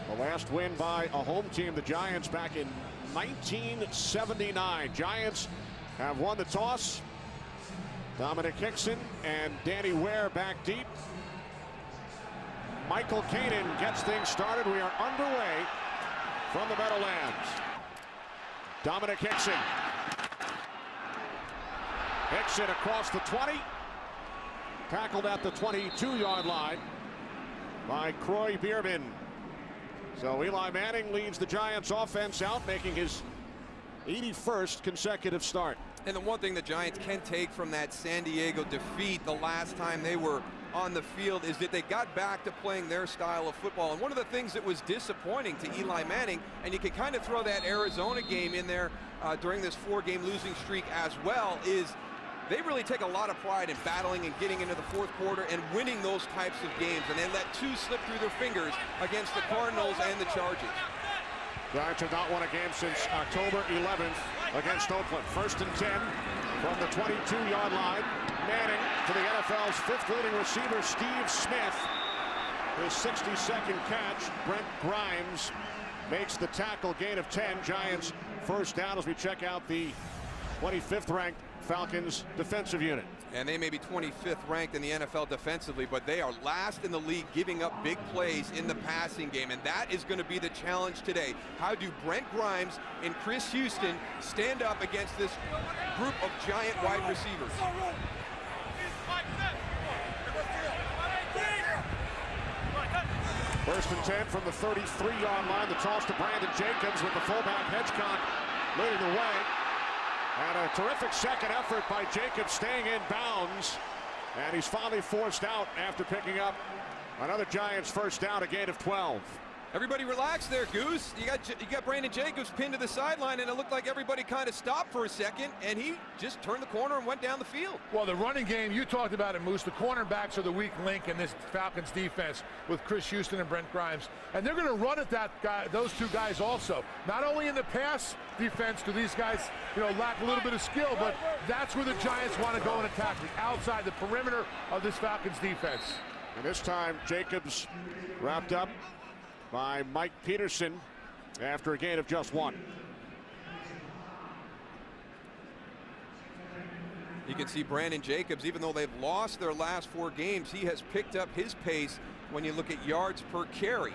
The last win by a home team, the Giants, back in 1979. Giants have won the toss. Dominic Hickson and Danny Ware back deep. Michael Kanan gets things started. We are underway from the Meadowlands. Dominic Hickson. Hickson across the 20. Tackled at the 22-yard line by Croy Bierman. So Eli Manning leads the Giants offense out, making his 81st consecutive start. And the one thing the Giants can take from that San Diego defeat the last time they were on the field is that they got back to playing their style of football. And one of the things that was disappointing to Eli Manning, and you can kind of throw that Arizona game in there during this 4-game losing streak as well, is they really take a lot of pride in battling and getting into the fourth quarter and winning those types of games. And they let 2 slip through their fingers against the Cardinals and the Chargers. Giants have not won a game since October 11th against Oakland. 1st and 10 from the 22-yard line. Manning to the NFL's 5th leading receiver, Steve Smith. His 62nd catch. Brent Grimes makes the tackle, gain of 10. Giants first down as we check out the 25th ranked Falcons defensive unit. And they may be 25th ranked in the NFL defensively, but they are last in the league giving up big plays in the passing game. And that is going to be the challenge today. How do Brent Grimes and Chris Houston stand up against this group of giant wide receivers? First and 10 from the 33-yard line. The toss to Brandon Jacobs with the fullback Hedgecock leading the way. And a terrific second effort by Jacobs, staying in bounds. And he's finally forced out after picking up another Giants first down, a gain of 12. Everybody relax there, Goose. You got Brandon Jacobs pinned to the sideline, and it looked like everybody kind of stopped for a second, and he just turned the corner and went down the field. Well, the running game, you talked about it, Moose. The cornerbacks are the weak link in this Falcons defense with Chris Houston and Brent Grimes. And they're going to run at those 2 guys also. Not only in the pass defense do these guys, lack a little bit of skill, but that's where the Giants want to go and attack, the outside, the perimeter of this Falcons defense. And this time, Jacobs wrapped up by Mike Peterson after a gain of just 1. You can see Brandon Jacobs, even though they've lost their last 4 games, he has picked up his pace when you look at yards per carry.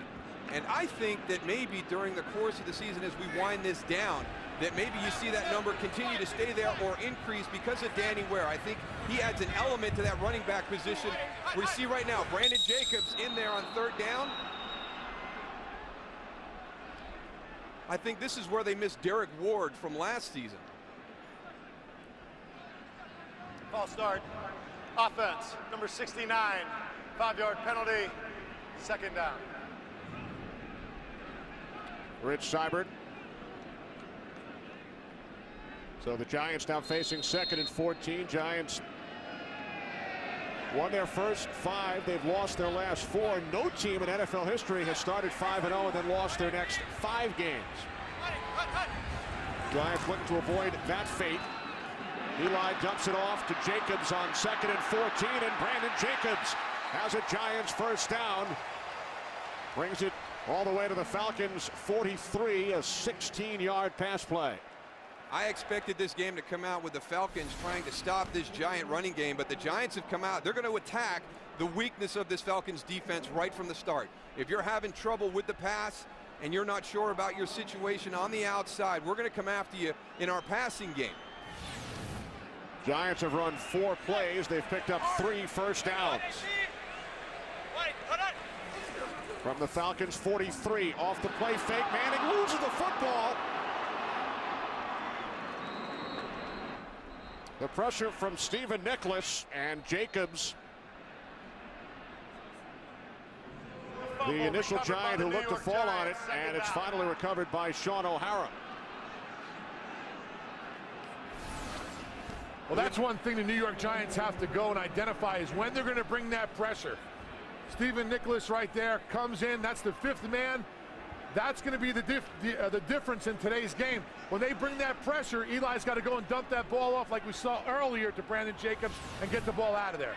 And I think that maybe during the course of the season, as we wind this down, that maybe you see that number continue to stay there or increase because of Danny Ware. I think he adds an element to that running back position. We see right now Brandon Jacobs in there on 3rd down. I think this is where they missed Derek Ward from last season. False start. Offense, number 69. 5-yard penalty. 2nd down. Rich Seibert. So the Giants now facing 2nd and 14. Giants won their first 5. They've lost their last 4. No team in NFL history has started 5-0 and then lost their next 5 games. Giants looking to avoid that fate. Eli dumps it off to Jacobs on 2nd and 14, and Brandon Jacobs has a Giants first down. Brings it all the way to the Falcons 43, a 16-yard pass play. I expected this game to come out with the Falcons trying to stop this Giant running game, but the Giants have come out. They're going to attack the weakness of this Falcons defense right from the start. If you're having trouble with the pass and you're not sure about your situation on the outside, we're going to come after you in our passing game. Giants have run 4 plays. They've picked up 3 first downs. From the Falcons 43, off the play fake, Manning loses the football. The pressure from Stephen Nicholas and Jacobs. The initial Giant who looked to fall on it, and it's finally recovered by Sean O'Hara. Well, that's one thing the New York Giants have to go and identify is when they're going to bring that pressure. Stephen Nicholas right there comes in. That's the 5th man. That's going to be the difference in today's game. When they bring that pressure, Eli's got to go and dump that ball off like we saw earlier to Brandon Jacobs and get the ball out of there.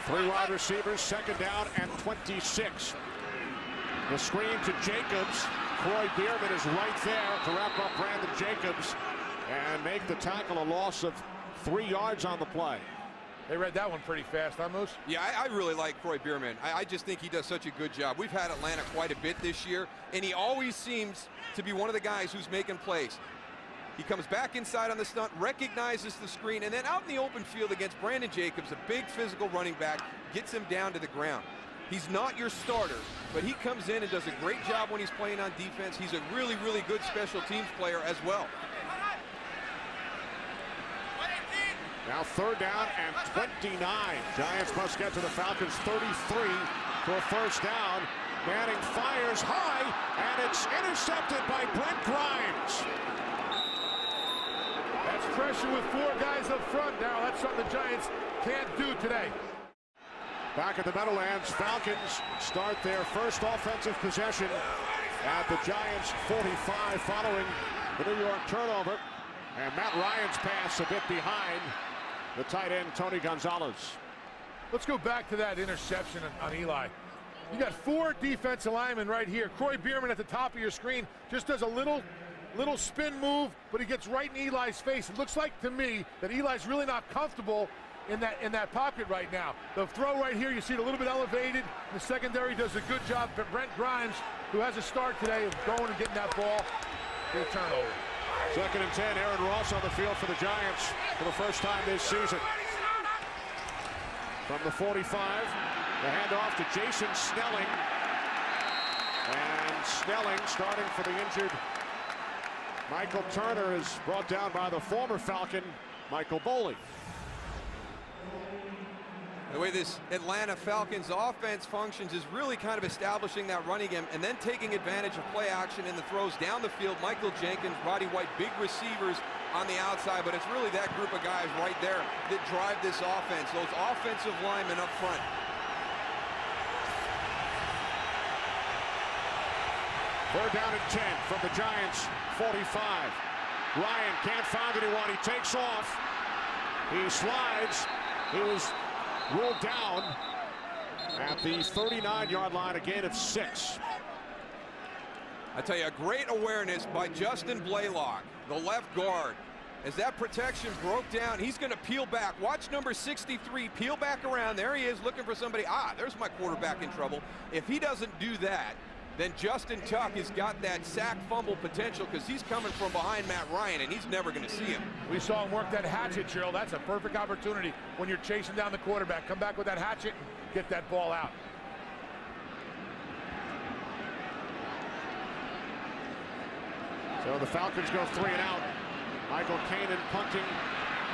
Three wide receivers, second down and 26. The screen to Jacobs. Troy Bierman is right there to wrap up Brandon Jacobs and make the tackle, a loss of 3 yards on the play. They read that one pretty fast, huh, Moose? Yeah, I really like Troy Bierman. I just think he does such a good job. We've had Atlanta quite a bit this year, and he always seems to be one of the guys who's making plays. He comes back inside on the stunt, recognizes the screen, and then out in the open field against Brandon Jacobs, a big physical running back, gets him down to the ground. He's not your starter, but he comes in and does a great job when he's playing on defense. He's a really, really good special teams player as well. Now third down and 29. Giants must get to the Falcons 33 for a first down. Manning fires high, and it's intercepted by Brent Grimes. That's pressure with 4 guys up front now. That's something the Giants can't do today. Back at the Meadowlands, Falcons start their first offensive possession at the Giants 45 following the New York turnover. And Matt Ryan's pass a bit behind the tight end, Tony Gonzalez. Let's go back to that interception on Eli. You got 4 defensive linemen right here. Troy Bierman at the top of your screen just does a little spin move, but he gets right in Eli's face. It looks like to me that Eli's really not comfortable in that pocket right now. The throw right here, you see it a little bit elevated. The secondary does a good job. But Brent Grimes, who has a start today of going and getting that ball, get a turnover. Second and 10, Aaron Ross on the field for the Giants for the first time this season. From the 45, the handoff to Jason Snelling. And Snelling starting for the injured Michael Turner is brought down by the former Falcon, Michael Boley. The way this Atlanta Falcons offense functions is really kind of establishing that running game and then taking advantage of play action in the throws down the field. Michael Jenkins, Roddy White, big receivers on the outside, but it's really that group of guys right there that drive this offense, those offensive linemen up front. Third down and 10 from the Giants 45. Ryan can't find anyone. He takes off. He slides. He was ruled down at the 39-yard line, a gain of 6. I tell you, a great awareness by Justin Blaylock, the left guard. As that protection broke down, he's going to peel back. Watch number 63 peel back around. There he is looking for somebody. There's my quarterback in trouble. If he doesn't do that, then Justin Tuck has got that sack fumble potential because he's coming from behind Matt Ryan, and he's never going to see him. We saw him work that hatchet, Gerald. That's a perfect opportunity when you're chasing down the quarterback. Come back with that hatchet and get that ball out. So the Falcons go 3 and out. Michael Kanan punting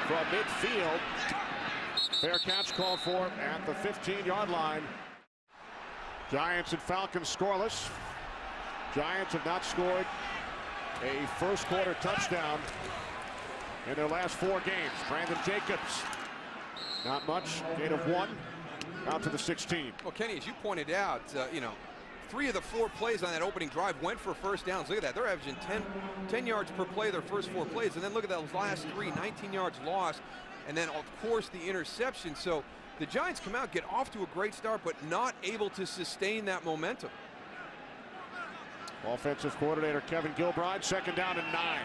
from midfield. Fair catch called for at the 15-yard line. Giants and Falcons scoreless. Giants have not scored a first quarter touchdown in their last 4 games. Brandon Jacobs, not much, gain of 1, out to the 16. Well, Kenny, as you pointed out, 3 of the 4 plays on that opening drive went for first downs. Look at that. They're averaging 10 yards per play their first 4 plays. And then look at those last 3, 19 yards lost. And then, of course, the interception. So the Giants come out, get off to a great start, but not able to sustain that momentum. Offensive coordinator Kevin Gilbride, second down and 9.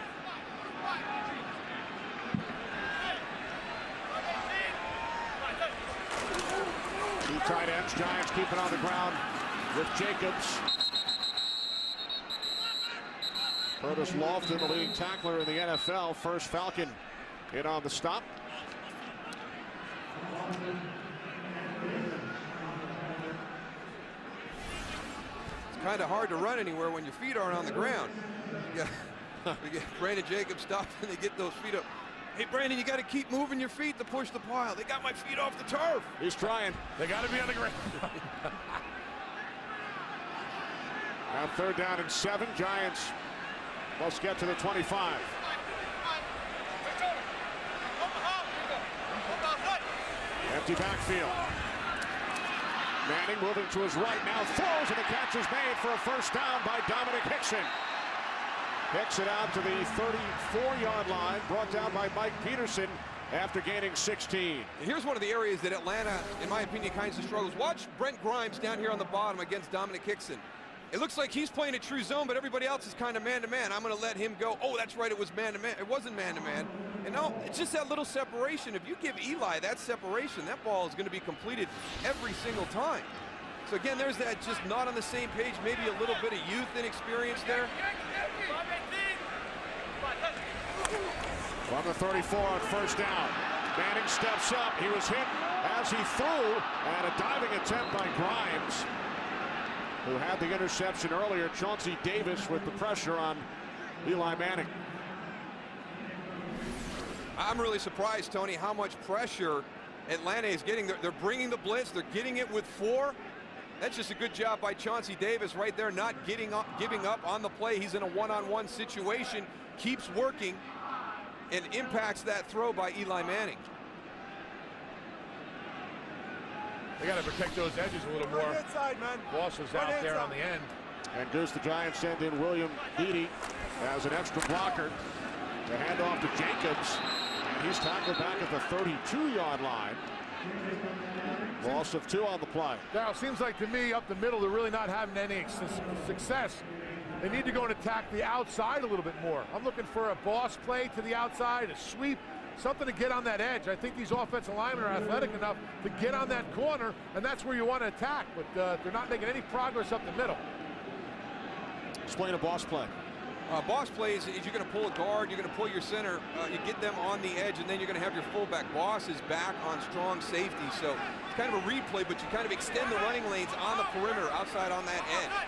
Two tight ends, Giants keeping on the ground with Jacobs. Curtis Lofton, the leading tackler in the NFL, first Falcon in on the stop. It's kind of hard to run anywhere when your feet aren't on the ground. Yeah, Brandon Jacobs stops and they get those feet up. Hey, Brandon, you got to keep moving your feet to push the pile. They got my feet off the turf. He's trying. They got to be on the ground. Now third down and 7. Giants must get to the 25. Empty backfield. Manning moving to his right now, throws, and the catch is made for a first down by Dominic Hickson. Hicks it out to the 34-yard line, brought down by Mike Peterson. after gaining 16. Here's one of the areas that Atlanta, in my opinion, kind of struggles. Watch Brent Grimes down here on the bottom against Dominic Hickson. It looks like he's playing a true zone, but everybody else is kind of man-to-man. I'm going to let him go. Oh, that's right, it was man-to-man. It wasn't man-to-man. And no, it's just that little separation. If you give Eli that separation, that ball is going to be completed every single time. So again, there's that just not on the same page, maybe a little bit of youth and experience there. From the 34 on first down. Manning steps up. He was hit as he threw, and a diving attempt by Grimes, who had the interception earlier. Chauncey Davis with the pressure on Eli Manning. I'm really surprised, Tony, how much pressure Atlanta is getting. They're bringing the blitz. They're getting it with 4. That's just a good job by Chauncey Davis right there, not giving up on the play. He's in a one-on-one situation, keeps working, and impacts that throw by Eli Manning. They got to protect those edges a little more. Inside, man. Boss was out there on the end. And Goose, the Giants send in William Beatty as an extra blocker. The handoff to Jacobs. And he's tackled back at the 32-yard line. Loss of 2 on the play. Now, it seems like to me, up the middle, they're really not having any success. They need to go and attack the outside a little bit more. I'm looking for a boss play to the outside, a sweep, something to get on that edge. I think these offensive linemen are athletic enough to get on that corner, and that's where you want to attack, but they're not making any progress up the middle. Explain a boss play. Boss plays is you're going to pull a guard, you're going to pull your center, you get them on the edge, and then you're going to have your fullback. Boss is back on strong safety, so it's kind of a read play, but you kind of extend the running lanes on the perimeter, outside on that edge.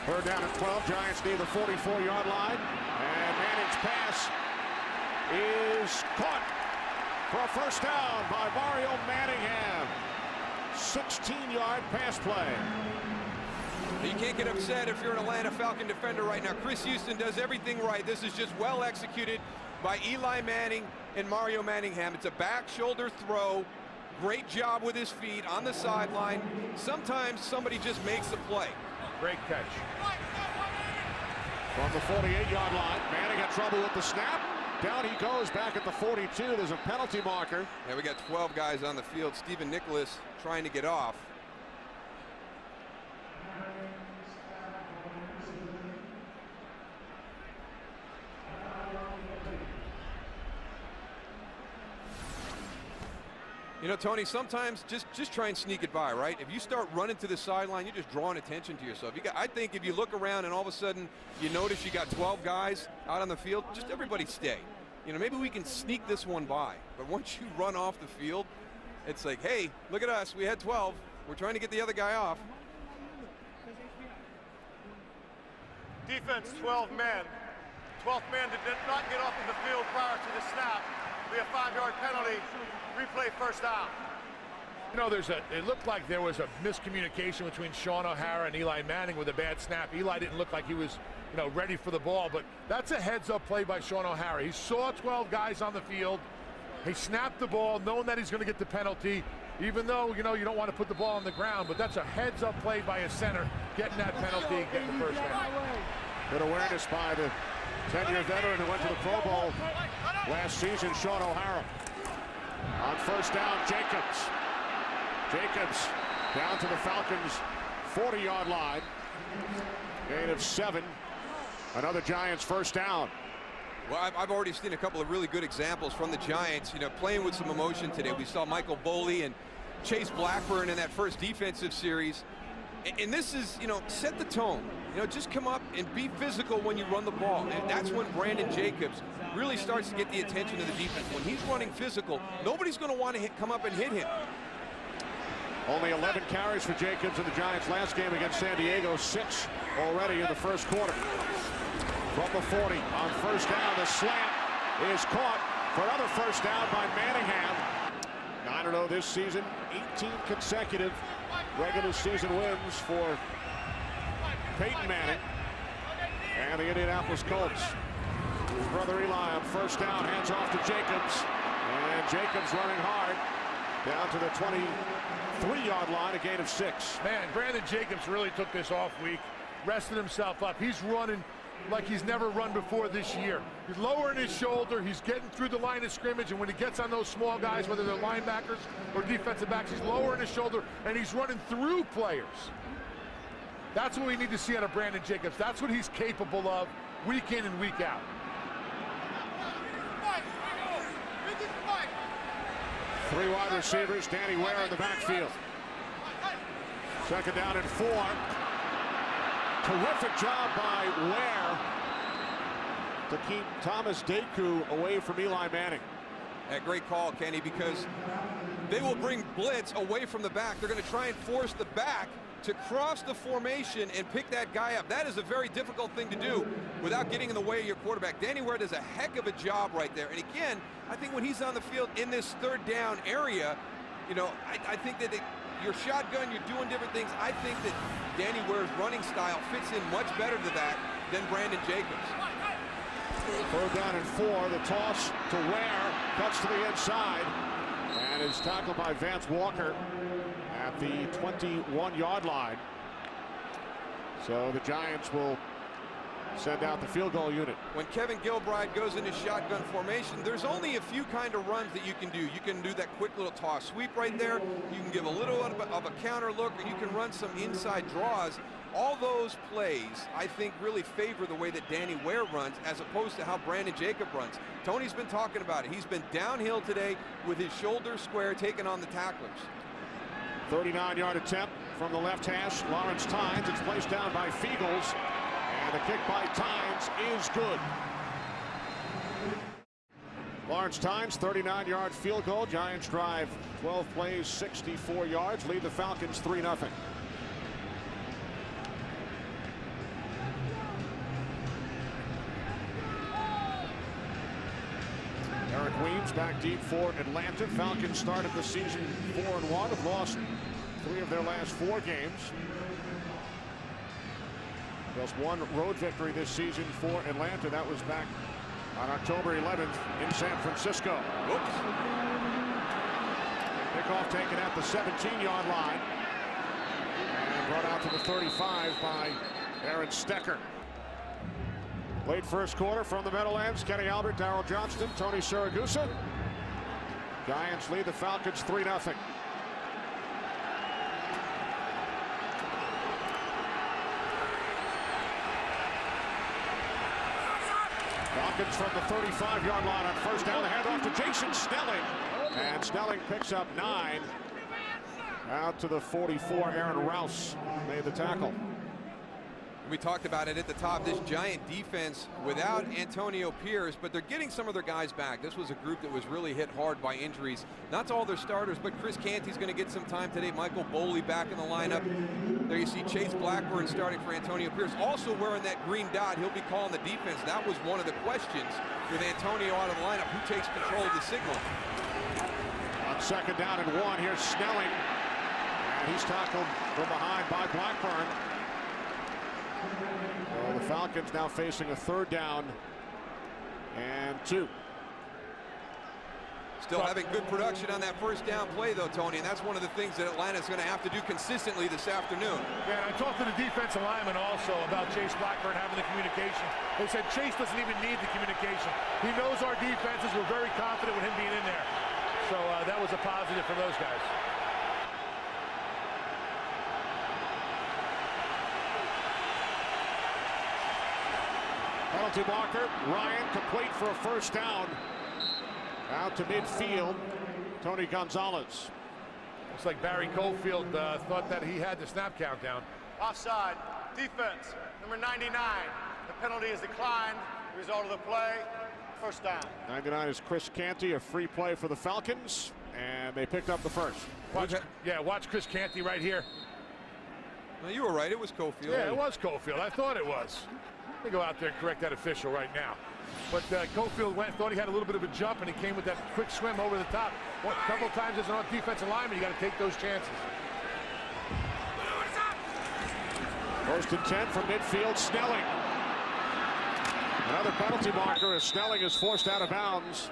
Third down at 12. Giants near the 44-yard line. And Manning's pass is caught for a first down by Mario Manningham. 16-yard pass play. You can't get upset if you're an Atlanta Falcon defender right now. Chris Houston does everything right. This is just well executed by Eli Manning and Mario Manningham. It's a back shoulder throw. Great job with his feet on the sideline. Sometimes somebody just makes the play. Great catch. From the 48-yard line, Manning had trouble with the snap. Down he goes back at the 42. There's a penalty marker. Yeah, we got 12 guys on the field. Stephen Nicholas trying to get off. You know, Tony, sometimes just try and sneak it by, right? If you start running to the sideline, you're just drawing attention to yourself. I think if you look around and all of a sudden you notice you got 12 guys out on the field, just everybody stay. You know, maybe we can sneak this one by. But once you run off the field, it's like, hey, look at us. We had 12. We're trying to get the other guy off. Defense, 12 men. 12th man did not get off of the field prior to the snap. Be a 5-yard penalty. Replay first down. You know, it looked like there was a miscommunication between Sean O'Hara and Eli Manning with a bad snap. Eli didn't look like he was, you know, ready for the ball, but that's a heads-up play by Sean O'Hara. He saw 12 guys on the field. He snapped the ball, knowing that he's going to get the penalty, even though, you know, you don't want to put the ball on the ground, but that's a heads-up play by a center, getting that penalty, getting the first down. Good awareness by the 10-year veteran who went to the Pro Bowl last season, Sean O'Hara. On first down, Jacobs. Jacobs down to the Falcons' 40-yard line. Gain of 7. Another Giants first down. Well, I've already seen a couple of really good examples from the Giants, you know, playing with some emotion today. We saw Michael Boley and Chase Blackburn in that first defensive series. And this is, you know, set the tone. You know, just come up and be physical when you run the ball. And that's when Brandon Jacobs really starts to get the attention of the defense. When he's running physical, nobody's going to want to come up and hit him. Only 11 carries for Jacobs in the Giants' last game against San Diego. 6 already in the first quarter. From the 40 on first down, the slant is caught for another first down by Manningham. 9-0 this season, 18 consecutive regular season wins for Peyton Manning and the Indianapolis Colts. His brother Eli on first down, hands off to Jacobs, and Jacobs running hard down to the 23-yard line, a gain of 6. Man, Brandon Jacobs really took this off week, rested himself up. He's running like he's never run before this year. He's lowering his shoulder, he's getting through the line of scrimmage, and when he gets on those small guys, whether they're linebackers or defensive backs, he's lowering his shoulder and he's running through players. That's what we need to see out of Brandon Jacobs. That's what he's capable of week in and week out. Three wide receivers, Danny Ware in the backfield. Second down and 4. Terrific job by Ware to keep Thomas Deku away from Eli Manning. A great call, Kenny, because they will bring blitz away from the back. They're going to try and force the back to cross the formation and pick that guy up. That is a very difficult thing to do without getting in the way of your quarterback. Danny Ware does a heck of a job right there. And again, I think when he's on the field in this third down area, you know, I think that your shotgun, you're doing different things. I think that Danny Ware's running style fits in much better to that than Brandon Jacobs. Third down and 4. The toss to Ware, cuts to the inside, and is tackled by Vance Walker at the 21-yard line. So the Giants will send out the field goal unit. When Kevin Gilbride goes into shotgun formation, there's only a few kind of runs that you can do. You can do that quick little toss sweep right there. You can give a little of a counter look, or you can run some inside draws. All those plays, I think, really favor the way that Danny Ware runs as opposed to how Brandon Jacob runs. Tony's been talking about it. He's been downhill today with his shoulder square taking on the tacklers. 39-yard attempt from the left hash. Lawrence Tynes. It's placed down by Fiegels. And the kick by Tynes is good. Lawrence Tynes, 39-yard field goal. Giants drive 12 plays, 64 yards. Lead the Falcons 3-0. Eric Weems back deep for Atlanta. Falcons started the season 4-1. Have lost 3 of their last 4 games. Just 1 road victory this season for Atlanta. That was back on October 11th in San Francisco. Whoops. Kickoff taken at the 17-yard line and brought out to the 35 by Aaron Stecker. Late first quarter from the Meadowlands. Kenny Albert, Darryl Johnston, Tony Siragusa. Giants lead the Falcons 3-0. Falcons from the 35-yard line on first down. The handoff to Jason Snelling. And Snelling picks up 9. Out to the 44, Aaron Rouse made the tackle. We talked about it at the top, this Giant defense without Antonio Pierce, but they're getting some of their guys back. This was a group that was really hit hard by injuries. Not to all their starters, but Chris Canty's going to get some time today. Michael Boley back in the lineup. There you see Chase Blackburn starting for Antonio Pierce. Also wearing that green dot, he'll be calling the defense. That was one of the questions with Antonio out of the lineup. Who takes control of the signal? On second down and 1, here's Snelling. And he's tackled from behind by Blackburn. Well, the Falcons now facing a 3rd down and 2. Still having good production on that first down play, though, Tony, and that's one of the things that Atlanta's going to have to do consistently this afternoon. Yeah, I talked to the defensive lineman also about Chase Blackburn having the communication. They said Chase doesn't even need the communication. He knows our defenses. We're very confident with him being in there. So that was a positive for those guys. Penalty marker. Ryan complete for a first down. Out to midfield. Tony Gonzalez. Looks like Barry Cofield thought that he had the snap countdown. Offside. Defense. Number 99. The penalty is declined. Result of the play. First down. 99 is Chris Canty. A free play for the Falcons. And they picked up the first. Watch Chris Canty right here. Well, you were right. It was Cofield. Yeah, it was Cofield. I thought it was. Let me go out there and correct that official right now. But Cofield thought he had a little bit of a jump, and he came with that quick swim over the top. A couple of times as an defensive lineman, you got to take those chances. First and 10 from midfield. Snelling. Another penalty marker as Snelling is forced out of bounds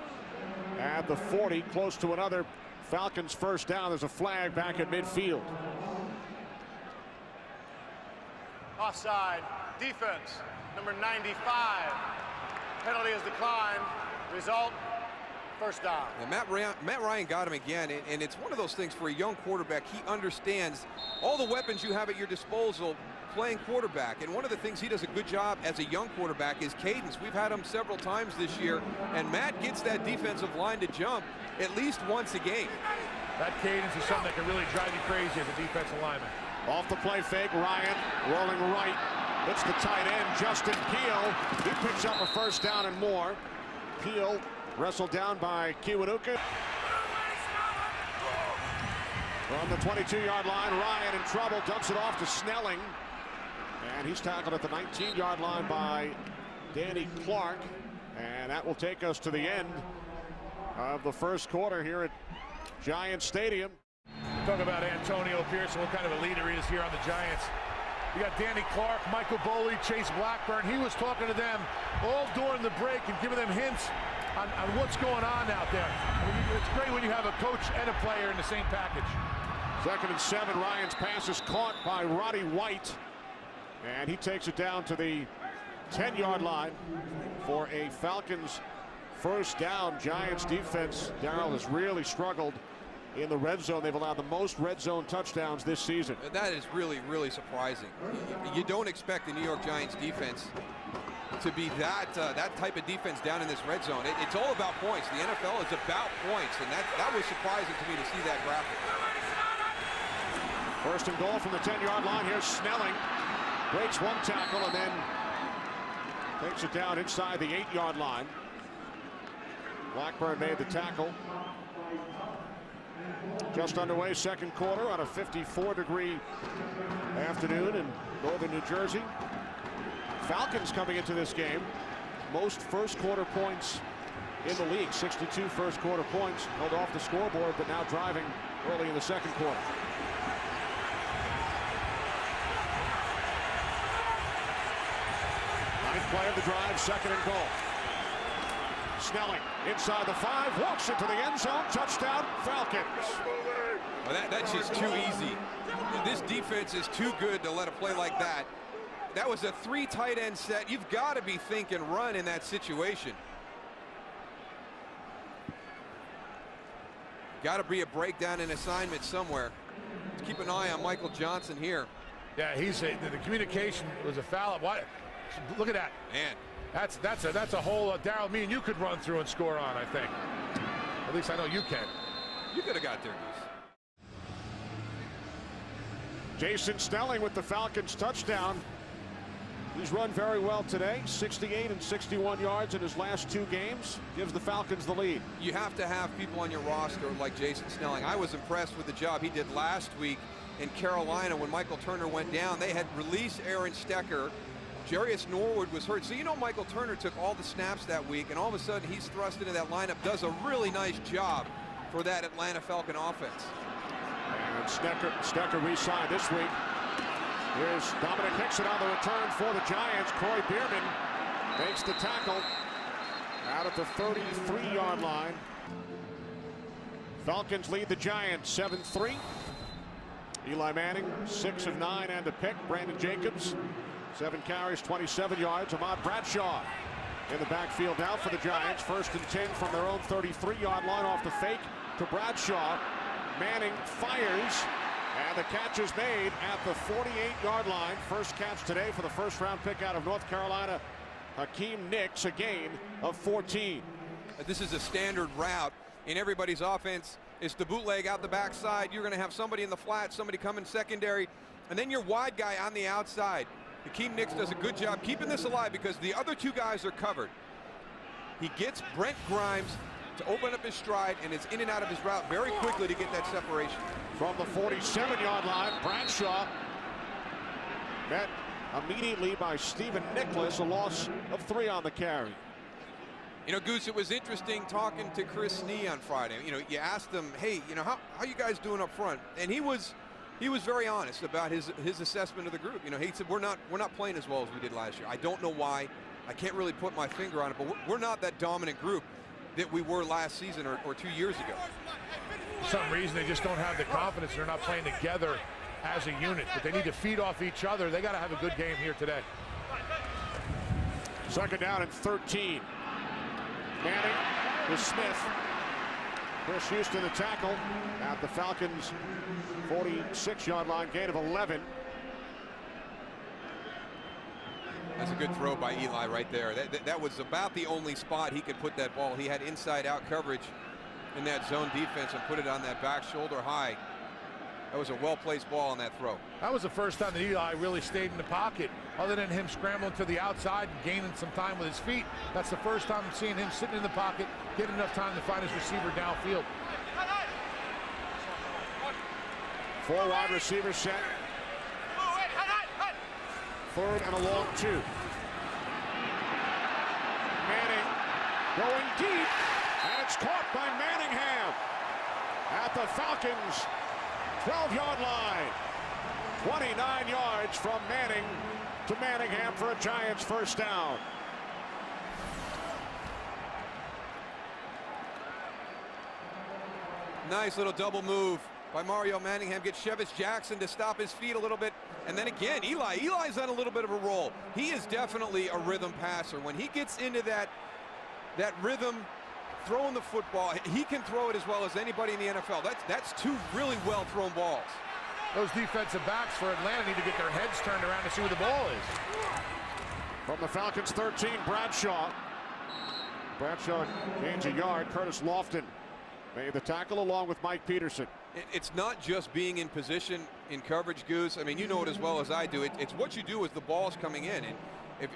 at the 40, close to another Falcons first down. There's a flag back at midfield. Offside. Defense, number 95. Penalty is declined. Result, first down. And Matt Ryan got him again, and it's one of those things for a young quarterback. He understands all the weapons you have at your disposal playing quarterback, and one of the things he does a good job as a young quarterback is cadence. We've had him several times this year, and Matt gets that defensive line to jump at least once a game. That cadence is something that can really drive you crazy as a defensive lineman. Off the play fake, Ryan rolling right. It's the tight end, Justin Peel. He picks up a first down and more. Peel wrestled down by Kiwanuka. From the 22-yard line, Ryan in trouble, dumps it off to Snelling. And he's tackled at the 19-yard line by Danny Clark. And that will take us to the end of the first quarter here at Giants Stadium. Talk about Antonio Pearson, what kind of a leader he is here on the Giants. You got Danny Clark, Michael Boley, Chase Blackburn. He was talking to them all during the break and giving them hints on what's going on out there. I mean, it's great when you have a coach and a player in the same package. 2nd and 7. Ryan's pass is caught by Roddy White. And he takes it down to the 10-yard line for a Falcons first down. Giants defense, Darrell, has really struggled in the red zone. They've allowed the most red zone touchdowns this season. That is really, really surprising. You don't expect the New York Giants defense to be that type of defense down in this red zone. It's all about points. The NFL is about points, and that was surprising to me to see that graphic. First and goal from the 10-yard line. Here's Snelling. Breaks one tackle and then takes it down inside the 8-yard line. Blackburn made the tackle. Just underway, second quarter on a 54-degree afternoon in northern New Jersey. Falcons coming into this game. Most first quarter points in the league. 62 first quarter points. Held off the scoreboard, but now driving early in the second quarter. Ninth play of the drive, 2nd and goal. Snelling inside the 5, walks into the end zone, touchdown, Falcons. Well, that's just too easy. This defense is too good to let a play like that. That was a 3 tight end set. You've got to be thinking run in that situation. Got to be a breakdown in assignment somewhere. Let's keep an eye on Michael Johnson here. Yeah, the communication was a foul. Why? Look at that. Man. That's a hole Darrell, me and you could run through and score on, I think. At least I know you can. You could have got there, Goose. Jason Snelling with the Falcons touchdown. He's run very well today. 68 and 61 yards in his last 2 games. Gives the Falcons the lead. You have to have people on your roster like Jason Snelling. I was impressed with the job he did last week in Carolina when Michael Turner went down. They had released Aaron Stecker. Jarius Norwood was hurt. So you know Michael Turner took all the snaps that week, and all of a sudden he's thrust into that lineup, does a really nice job for that Atlanta Falcon offense. And Stecker re-signed this week. Here's Dominic Hickson on the return for the Giants. Corey Bierman makes the tackle out at the 33-yard line. Falcons lead the Giants 7-3. Eli Manning, 6 of 9 and a pick. Brandon Jacobs, 7 carries, 27 yards. Ahmad Bradshaw in the backfield now for the Giants. 1st and 10 from their own 33-yard line off the fake to Bradshaw. Manning fires, and the catch is made at the 48-yard line. First catch today for the first-round pick out of North Carolina, Hakeem Nicks, a gain of 14. This is a standard route in everybody's offense. It's the bootleg out the backside. You're going to have somebody in the flat, somebody coming secondary, and then your wide guy on the outside. Hakeem Nicks does a good job keeping this alive because the other 2 guys are covered. He gets Brent Grimes to open up his stride, and is in and out of his route very quickly to get that separation. From the 47-yard line, Bradshaw met immediately by Stephen Nicholas, a loss of 3 on the carry. You know, Goose, it was interesting talking to Chris Snee on Friday. You know, you asked him, hey, you know, how you guys doing up front? And he was very honest about his assessment of the group. You know, he said we're not playing as well as we did last year. I don't know why. I can't really put my finger on it, but we're not that dominant group that we were last season or 2 years ago. For some reason they just don't have the confidence. They're not playing together as a unit, but they need to feed off each other. They got to have a good game here today. Second down and 13. Manning with Smith. Chris Houston, the tackle at the Falcons' 46-yard line, gain of 11. That's a good throw by Eli right there. That was about the only spot he could put that ball. He had inside-out coverage in that zone defense and put it on that back shoulder high. That was a well-placed ball on that throw. That was the first time that Eli really stayed in the pocket, other than him scrambling to the outside and gaining some time with his feet. That's the first time I'm seeing him sitting in the pocket, getting enough time to find his receiver downfield. 4 wide receiver set. Third and a long 2. Manning going deep, and it's caught by Manningham at the Falcons' 12-yard line. 29 yards from Manning to Manningham for a Giants first down. Nice little double move by Mario Manningham. Gets Shevis Jackson to stop his feet a little bit. And then again, Eli's on a little bit of a roll. He is definitely a rhythm passer. When he gets into that rhythm, throwing the football, he can throw it as well as anybody in the NFL. That's 2 really well thrown balls. Those defensive backs for Atlanta need to get their heads turned around to see where the ball is. From the Falcons 13, Bradshaw. Bradshaw gains a yard. Curtis Lofton made the tackle along with Mike Peterson. It's not just being in position in coverage, Goose. I mean, you know it as well as I do. It's what you do as the ball's coming in. And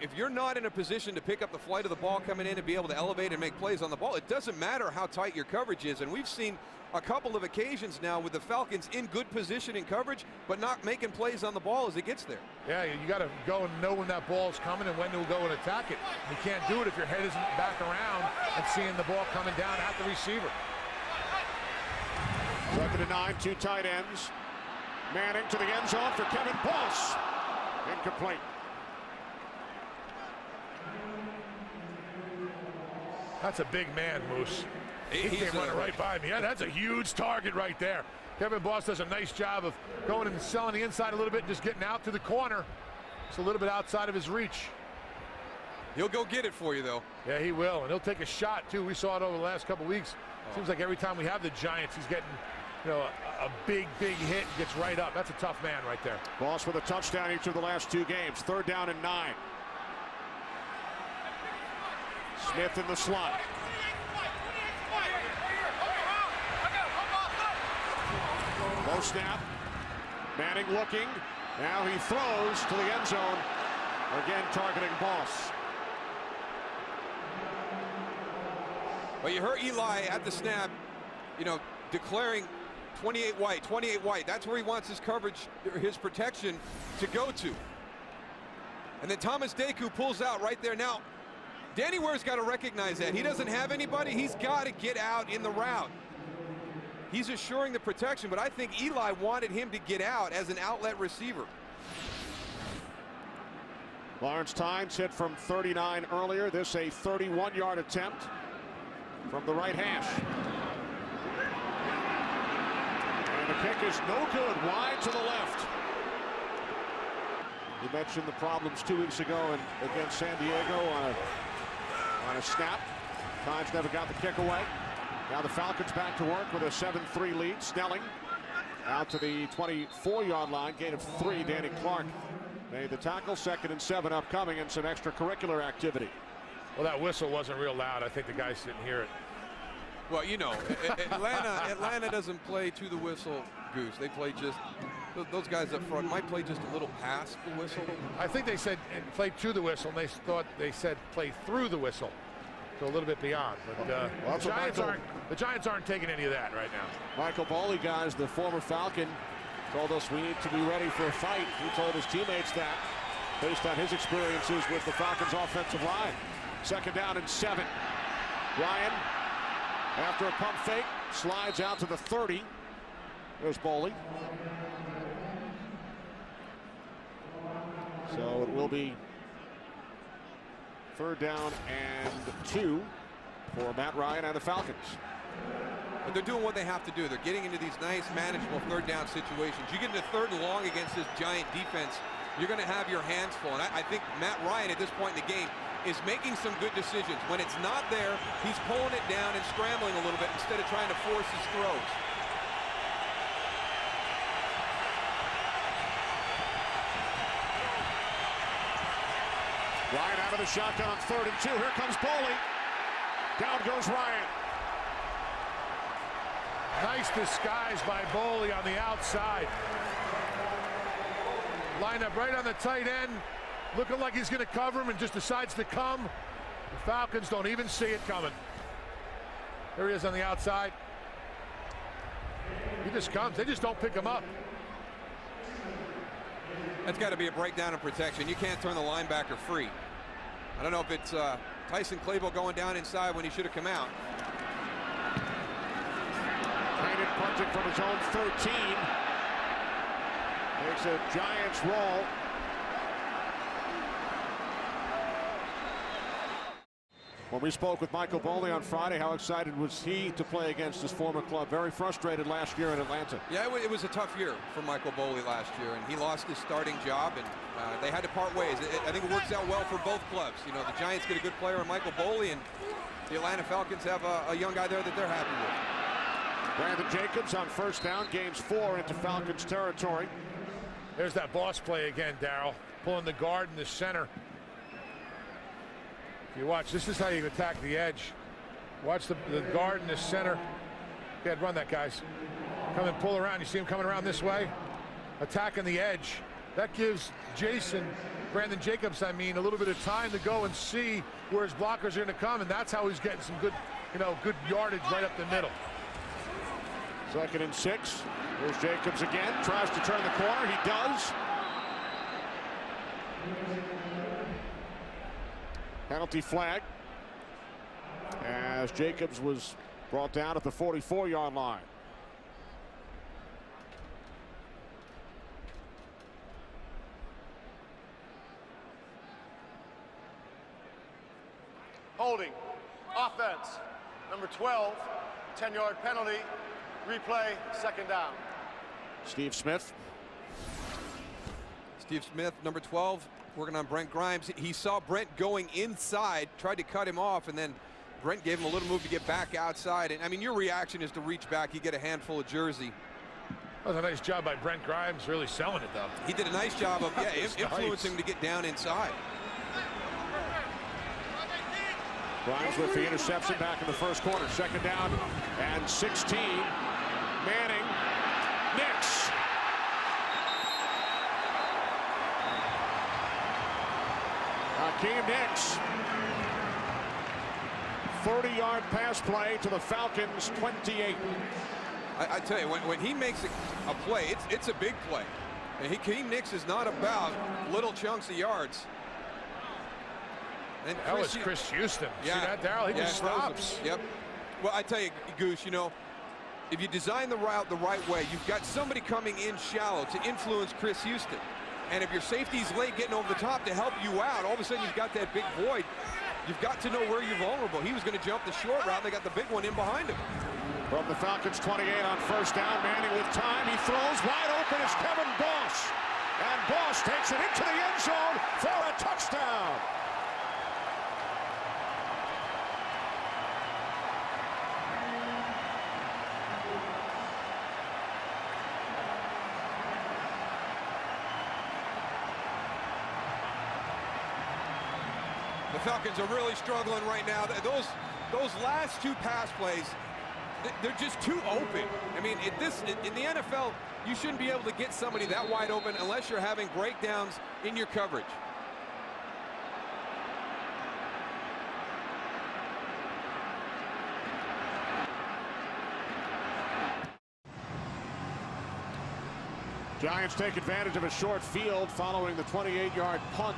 if you're not in a position to pick up the flight of the ball coming in and be able to elevate and make plays on the ball, it doesn't matter how tight your coverage is. And we've seen a couple of occasions now with the Falcons in good position in coverage, but not making plays on the ball as it gets there. Yeah, you got to go and know when that ball's coming and when to go and attack it. You can't do it if your head isn't back around and seeing the ball coming down at the receiver. 2nd and 9, 2 tight ends. Manning to the end zone for Kevin Boss. Incomplete. That's a big man, Moose. He came running right by me. Yeah, that's a huge target right there. Kevin Boss does a nice job of going and selling the inside a little bit and just getting out to the corner. It's a little bit outside of his reach. He'll go get it for you, though. Yeah, he will, and he'll take a shot, too. We saw it over the last couple weeks. Seems like every time we have the Giants, he's getting, a big hit and gets right up. That's a tough man right there. Boss with a touchdown each of the last 2 games. 3rd down and 9. Smith in the slot. Low snap. Manning looking. Now he throws to the end zone. Again targeting Boss. Well, you heard Eli at the snap, declaring 28 white, 28 white. That's where he wants his coverage, his protection to go to. And then Thomas Deku pulls out right there. Now, Danny Ware's got to recognize that. He doesn't have anybody. He's got to get out in the route. He's assuring the protection, but I think Eli wanted him to get out as an outlet receiver. Lawrence Tynes hit from 39 earlier. This a 31-yard attempt from the right hash. And the kick is no good, wide to the left. You mentioned the problems 2 weeks ago against San Diego on a snap. Tynes never got the kick away. Now the Falcons back to work with a 7-3 lead. Snelling out to the 24-yard line. Gain of 3. Danny Clark made the tackle. 2nd and 7 upcoming, and some extracurricular activity. Well, that whistle wasn't real loud. I think the guys didn't hear it. Well, Atlanta doesn't play to the whistle, Goose. They play just, those guys up front might play just a little past the whistle. I think they said play to the whistle, and they said play through the whistle. So a little bit beyond. But the Giants aren't taking any of that right now. Michael Boley, guys, the former Falcon, told us we need to be ready for a fight. He told his teammates that based on his experiences with the Falcons offensive line. 2nd down and 7. Ryan, after a pump fake, slides out to the 30. There's Boley. So it will be 3rd down and 2 for Matt Ryan and the Falcons. but they're doing what they have to do. They're getting into these nice, manageable third down situations. You get into third and long against this giant defense, you're going to have your hands full. And I think Matt Ryan at this point in the game is making some good decisions. When it's not there, he's pulling it down and scrambling a little bit instead of trying to force his throws. Ryan out of the shotgun on 3rd and 2. Here comes Boley. Down goes Ryan. Nice disguise by Boley on the outside. Line up right on the tight end. Looking like he's going to cover him and just decides to come. The Falcons don't even see it coming. There he is on the outside. He just comes. They just don't pick him up. That's got to be a breakdown in protection. You can't turn the linebacker free. I don't know if it's Tyson Clayville going down inside when he should have come out. Kanan punting from his own 13. Takes a Giants roll. When we spoke with Michael Boley on Friday, how excited was he to play against his former club? Very frustrated last year in Atlanta. Yeah, it was a tough year for Michael Boley last year, and he lost his starting job, and they had to part ways. I think it works out well for both clubs. You know, the Giants get a good player in Michael Boley, and the Atlanta Falcons have a young guy there that they're happy with. Brandon Jacobs on 1st down, gains 4 into Falcons territory. There's that boss play again, Darryl. Pulling the guard in the center. You watch, this is how you attack the edge. Watch the guard in the center. Go ahead, run that, guys. Come and pull around. You see him coming around this way? Attacking the edge. That gives Brandon Jacobs, a little bit of time to go and see where his blockers are going to come, and that's how he's getting some good, good yardage right up the middle. 2nd and 6. Here's Jacobs again. Tries to turn the corner. He does. Penalty flag as Jacobs was brought down at the 44-yard line. Holding. Offense. Number 12. 10-yard penalty. Replay. 2nd down. Steve Smith. Steve Smith, number 12, working on Brent Grimes. He saw Brent going inside, tried to cut him off, and then Brent gave him a little move to get back outside. And I mean, your reaction is to reach back. You get a handful of jersey. That was a nice job by Brent Grimes, really selling it, though. He did a nice job of influencing him to get down inside. Grimes with the interception back in the 1st quarter. 2nd down and 16. Manning. Nix. Hakeem Nicks. 30-yard pass play to the Falcons 28. I tell you, when he makes a play, it's a big play. And Hakeem Nicks is not about little chunks of yards. And that was Chris Houston. Yeah, see that, Darryl? He just stops. Yep. Well, I tell you, Goose, if you design the route the right way, you've got somebody coming in shallow to influence Chris Houston. And if your safety's late getting over the top to help you out, all of a sudden you've got that big void. You've got to know where you're vulnerable. He was going to jump the short route. They got the big one in behind him. From the Falcons 28 on 1st down. Manning with time. He throws. Wide open is Kevin Boss. And Boss takes it into the end zone for a touchdown. The Falcons are really struggling right now. Those last 2 pass plays, they're just too open. I mean, in the NFL, you shouldn't be able to get somebody that wide open unless you're having breakdowns in your coverage. Giants take advantage of a short field following the 28-yard punt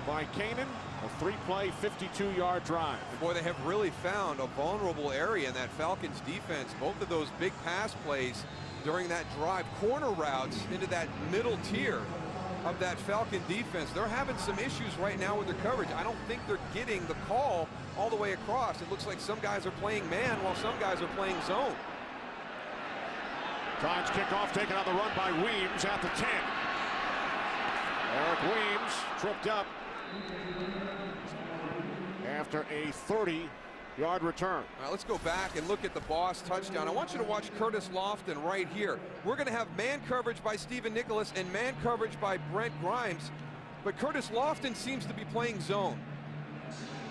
by Kanan. A 3-play, 52-yard drive. Boy, they have really found a vulnerable area in that Falcons defense. Both of those big pass plays during that drive, corner routes into that middle tier. of that Falcon defense. They're having some issues right now with their coverage. I don't think they're getting the call all the way across. It looks like some guys are playing man while some guys are playing zone. Giants kickoff taken on the run by Weems at the 10. Eric Weems tripped up after a 30-yard return. All right, let's go back and look at the Boss touchdown. I want you to watch Curtis Lofton right here. We're going to have man coverage by Stephen Nicholas and man coverage by Brent Grimes, but Curtis Lofton seems to be playing zone.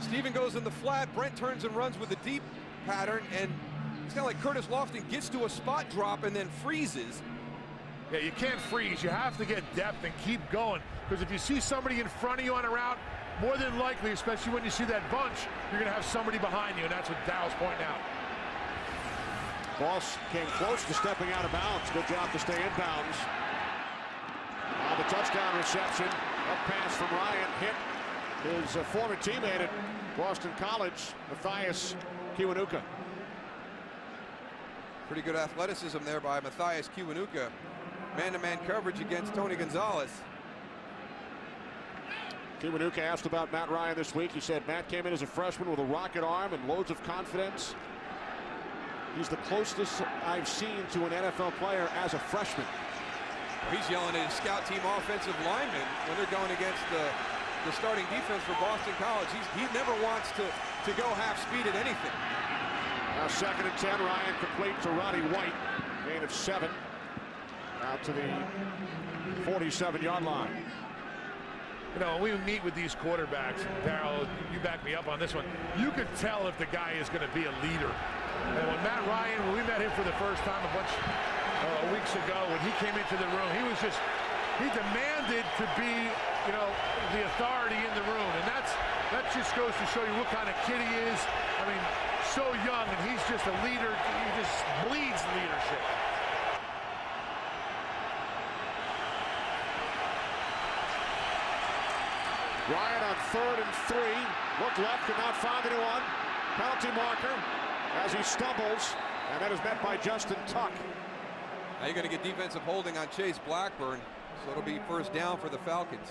Stephen goes in the flat, Brent turns and runs with a deep pattern, and it's kind of like Curtis Lofton gets to a spot drop and then freezes. Yeah, you can't freeze. You have to get depth and keep going, because if you see somebody in front of you on a route, more than likely, especially when you see that bunch, you're going to have somebody behind you, and that's what Dow's pointing out. Boss came close to stepping out of bounds. Good job to stay in bounds. On the touchdown reception, a pass from Ryan hit his former teammate at Boston College, Matthias Kiwanuka. Pretty good athleticism there by Matthias Kiwanuka. Man-to-man coverage against Tony Gonzalez. Kiwanuka asked about Matt Ryan this week. He said Matt came in as a freshman with a rocket arm and loads of confidence. He's the closest I've seen to an NFL player as a freshman. He's yelling at his scout team offensive linemen when they're going against the starting defense for Boston College. He never wants to go half speed at anything. Now 2nd and 10, Ryan complete to Roddy White. Gain of 7. Out to the 47-yard line. You know, when we meet with these quarterbacks, Darryl, you back me up on this one, you could tell if the guy is going to be a leader. And when Matt Ryan, when we met him for the first time a bunch of weeks ago, when he came into the room, he demanded to be, you know, the authority in the room. And that just goes to show you what kind of kid he is. I mean, so young, and he's just a leader. He just bleeds leadership. Ryan on 3rd and 3. Looked left, could not find anyone. Penalty marker as he stumbles, and that is met by Justin Tuck. Now you're going to get defensive holding on Chase Blackburn, so it'll be first down for the Falcons.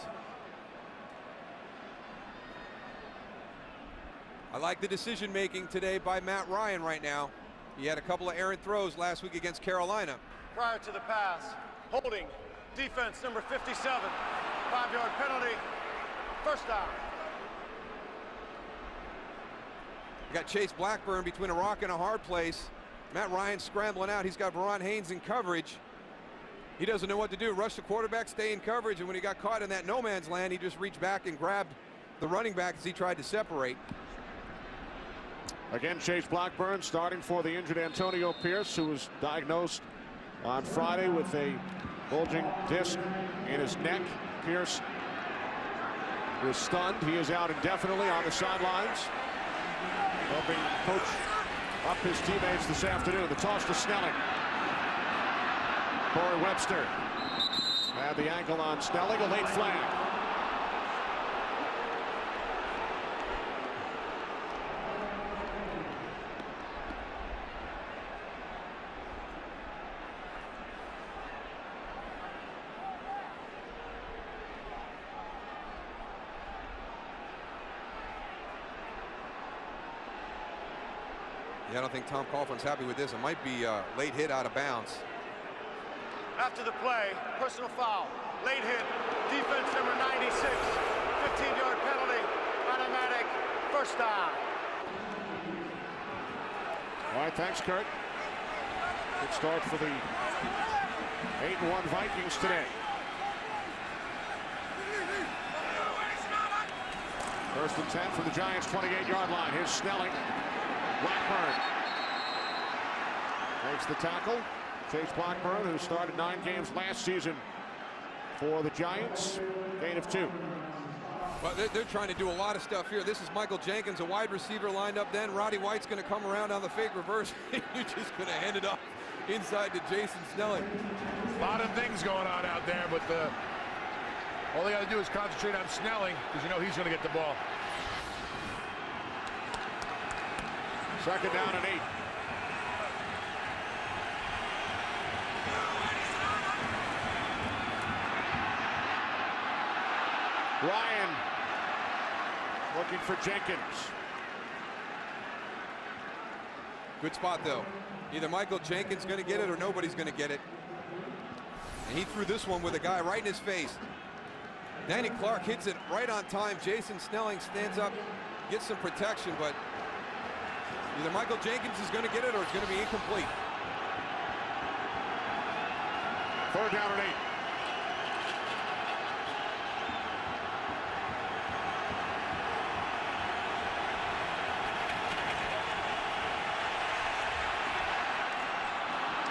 I like the decision making today by Matt Ryan right now. He had a couple of errant throws last week against Carolina. Prior to the pass, holding, defense number 57, 5-yard penalty, first down. You got Chase Blackburn between a rock and a hard place. Matt Ryan scrambling out. He's got Verron Haynes in coverage. He doesn't know what to do. Rush the quarterback, stay in coverage, and when he got caught in that no man's land, he just reached back and grabbed the running back as he tried to separate. Again, Chase Blackburn starting for the injured Antonio Pierce, who was diagnosed on Friday with a bulging disc in his neck. Pierce was stunned. He is out indefinitely on the sidelines, helping coach up his teammates this afternoon. The toss to Snelling. Corey Webster had the ankle on Snelling, a late flag. Yeah, I don't think Tom Coughlin's happy with this. It might be a late hit out of bounds. After the play, personal foul, late hit, defense number 96, 15-yard penalty, automatic, first down. All right, thanks, Kurt. Good start for the 8-1 Vikings today. First and 10 from the Giants' 28-yard line. Here's Snelling. Blackburn makes the tackle. Chase Blackburn, who started 9 games last season for the Giants. Gain of 2. Well, they're trying to do a lot of stuff here. This is Michael Jenkins, a wide receiver lined up then. Roddy White's going to come around on the fake reverse. You're just going to hand it off inside to Jason Snelling. A lot of things going on out there, but all they got to do is concentrate on Snelling, because you know he's going to get the ball. Second down and 8. Ryan looking for Jenkins. Good spot, though. Either Michael Jenkins going to get it or nobody's going to get it. And he threw this one with a guy right in his face. Danny Clark hits it right on time. Jason Snelling stands up, gets some protection, but either Michael Jenkins is going to get it or it's going to be incomplete. 3rd down and 8.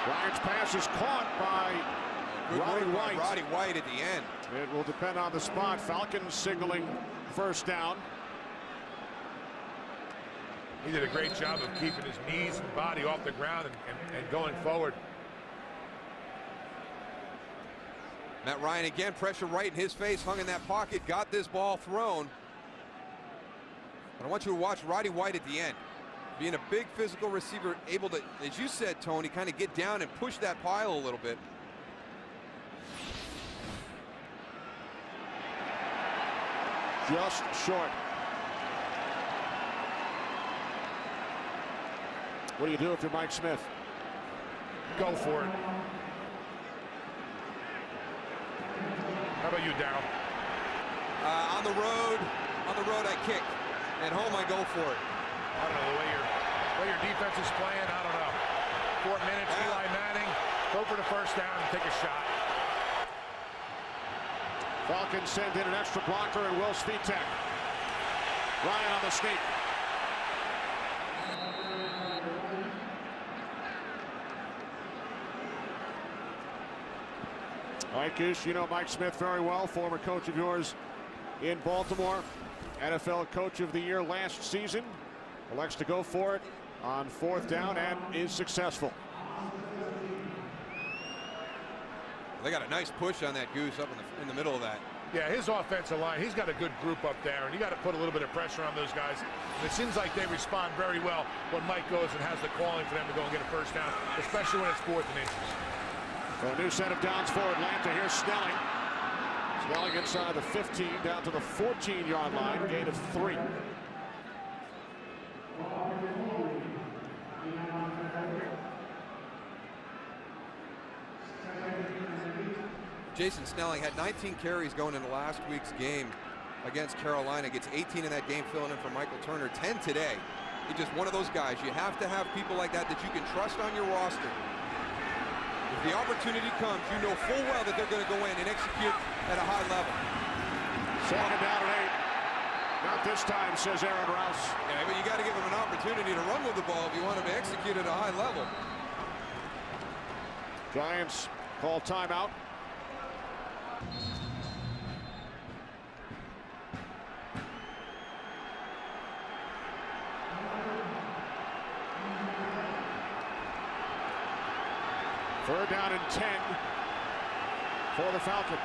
Ryan's pass is caught by Roddy White. Roddy White at the end. It will depend on the spot. Falcons signaling 1st down. He did a great job of keeping his knees and body off the ground and going forward. Matt Ryan again, pressure right in his face, hung in that pocket, got this ball thrown. But I want you to watch Roddy White at the end. Being a big physical receiver, able to, as you said, Tony, kind of get down and push that pile a little bit. Just short. What do you do if you're Mike Smith? Go for it. How about you, Darryl? On the road I kick. At home I go for it. I don't know, the way your defense is playing, I don't know. 4 minutes, Eli Manning, go for the 1st down and take a shot. Falcons send in an extra blocker and Will Svitek. Ryan on the sneak. All right, Goose, you know Mike Smith very well, former coach of yours in Baltimore. NFL Coach of the Year last season. Elects to go for it on 4th down and is successful. They got a nice push on that, Goose, up in the middle of that. Yeah, his offensive line, he's got a good group up there, and you got to put a little bit of pressure on those guys. And it seems like they respond very well when Mike goes and has the calling for them to go and get a 1st down, especially when it's 4th and inches. So a new set of downs for Atlanta. Here's Snelling. Snelling inside the 15 down to the 14-yard line, gain of 3. Jason Snelling had 19 carries going into last week's game against Carolina. Gets 18 in that game, filling in for Michael Turner. 10 today. He's just one of those guys. You have to have people like that you can trust on your roster. If the opportunity comes, you know full well that they're going to go in and execute at a high level. 2nd down and 8. Not this time, says Aaron Rouse. Yeah, but you got to give him an opportunity to run with the ball if you want him to execute at a high level. Giants call timeout. Third down and 10 for the Falcons.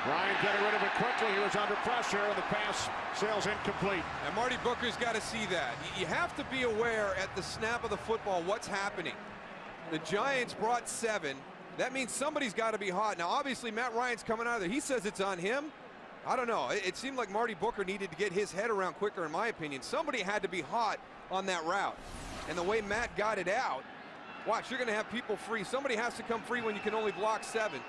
Ryan getting rid of it quickly. He was under pressure, and the pass sails incomplete. And Marty Booker's got to see that. You have to be aware at the snap of the football what's happening. The Giants brought 7. That means somebody's got to be hot. Now, obviously, Matt Ryan's coming out of there. He says it's on him. I don't know. It seemed like Marty Booker needed to get his head around quicker, in my opinion. Somebody had to be hot on that route. And the way Matt got it out, watch, you're going to have people free. Somebody has to come free when you can only block 7.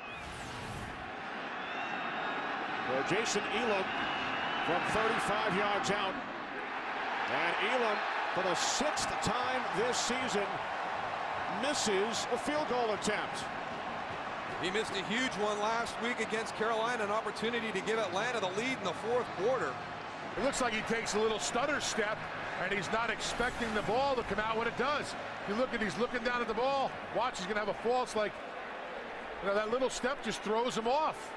Well, Jason Elam from 35 yards out. And Elam, for the 6th time this season, misses a field goal attempt. He missed a huge one last week against Carolina, an opportunity to give Atlanta the lead in the 4th quarter. It looks like he takes a little stutter step, and he's not expecting the ball to come out when it does. You look at, he's looking down at the ball. Watch, he's going to have a false, like, you know, that little step just throws him off.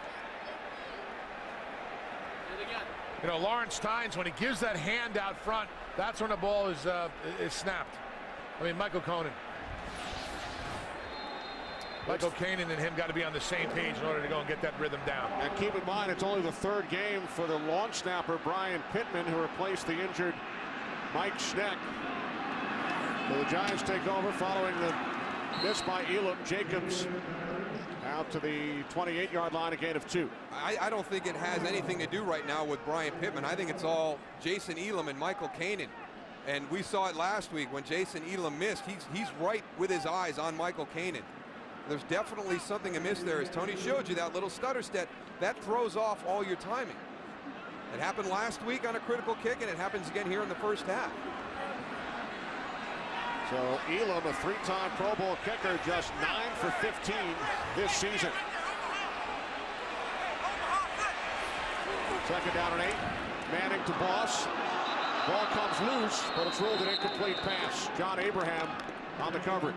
You know, Lawrence Tynes, when he gives that hand out front, that's when the ball is snapped. I mean, Michael Conan. Michael Kanan and him got to be on the same page in order to go and get that rhythm down. And keep in mind, it's only the 3rd game for the long snapper, Brian Pittman, who replaced the injured Mike Schneck. So the Giants take over following the miss by Elam. Jacobs out to the 28-yard line, a gain of 2. I don't think it has anything to do right now with Brian Pittman. I think it's all Jason Elam and Michael Kanan. And we saw it last week when Jason Elam missed. He's right with his eyes on Michael Kanan. There's definitely something amiss there. As Tony showed you, that little stutter step, that throws off all your timing. It happened last week on a critical kick, and it happens again here in the first half. So Elam, a 3-time Pro Bowl kicker, just 9 for 15 this season. Second down and 8. Manning to Boss. Ball comes loose, but it's ruled an incomplete pass. John Abraham on the coverage.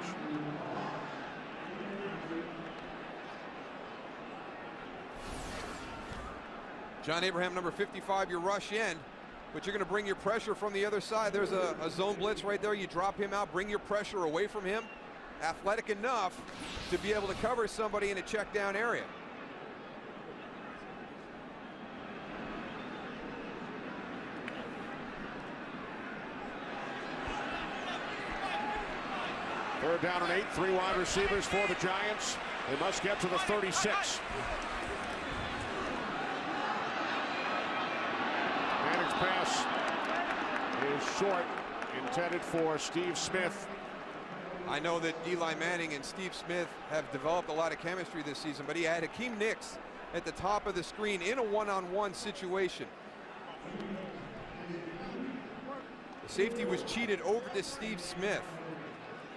John Abraham, number 55, your rush end, but you're going to bring your pressure from the other side. There's a zone blitz right there. You drop him out, bring your pressure away from him. Athletic enough to be able to cover somebody in a check down area. Third down and 8, 3 wide receivers for the Giants. They must get to the 36. Manning's pass is short, intended for Steve Smith. I know that Eli Manning and Steve Smith have developed a lot of chemistry this season, but he had Hakeem Nicks at the top of the screen in a one-on-one situation. The safety was cheated over to Steve Smith.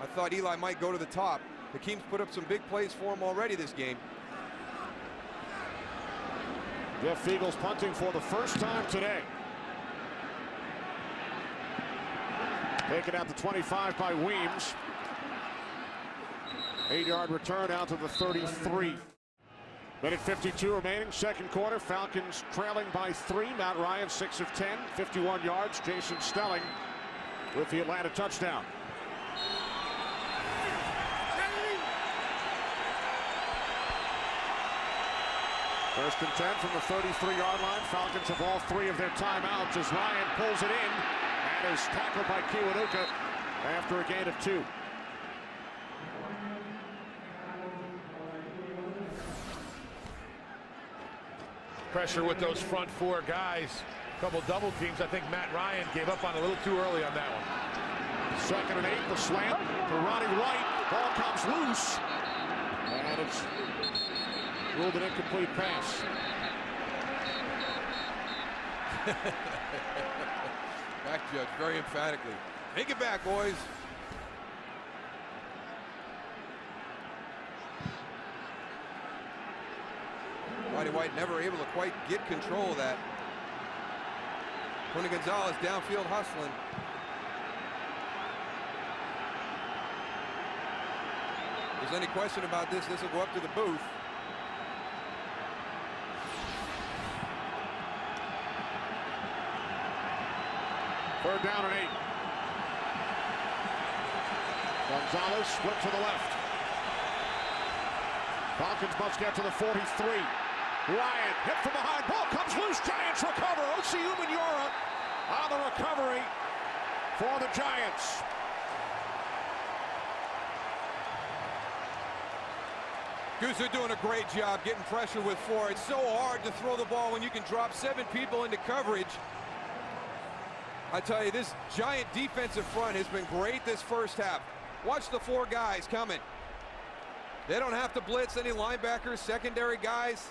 I thought Eli might go to the top. Hakeem's put up some big plays for him already this game. Jeff Fiegel's punting for the first time today. Taken out to 25 by Weems. 8-yard return out to the 33. Minute 52 remaining, second quarter. Falcons trailing by 3. Matt Ryan 6 of 10, 51 yards. Jason Stelling with the Atlanta touchdown. First and 10 from the 33-yard line. Falcons have all 3 of their timeouts as Ryan pulls it in and is tackled by Kiwanuka after a gain of 2. Pressure with those front 4 guys. A couple double teams. I think Matt Ryan gave up on a little too early on that one. Second and 8, the slant to Ronnie Wright. Ball comes loose. And it's ruled an incomplete pass. Back judge very emphatically. Take it back, boys. Roddy White never able to quite get control of that. Tony Gonzalez downfield hustling. If there's any question about this, this will go up to the booth. Third down and 8. Gonzalez split to the left. Falcons must get to the 43. Ryan hit from behind. Ball comes loose. Giants recover. O.C. Umenyiora on the recovery for the Giants. Goose, they're doing a great job getting pressure with 4. It's so hard to throw the ball when you can drop 7 people into coverage. I tell you, this Giant defensive front has been great this first half. Watch the 4 guys coming. They don't have to blitz any linebackers, secondary guys.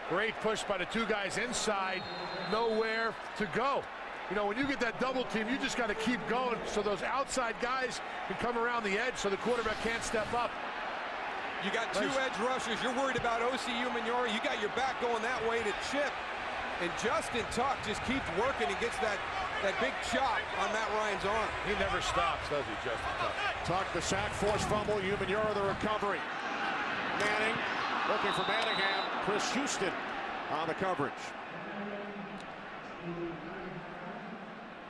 Great push by the 2 guys inside. Nowhere to go. You know, when you get that double team, you just got to keep going so those outside guys can come around the edge so the quarterback can't step up. You got 2 edge rushers. You're worried about O.C. Umenyiora. You got your back going that way to chip. And Justin Tuck just keeps working and gets that big chop on Matt Ryan's arm. He never stops, does he, Justin Tuck? Tuck, the sack, forced fumble. Umenyiora, the recovery. Manning looking for Manningham. Chris Houston on the coverage.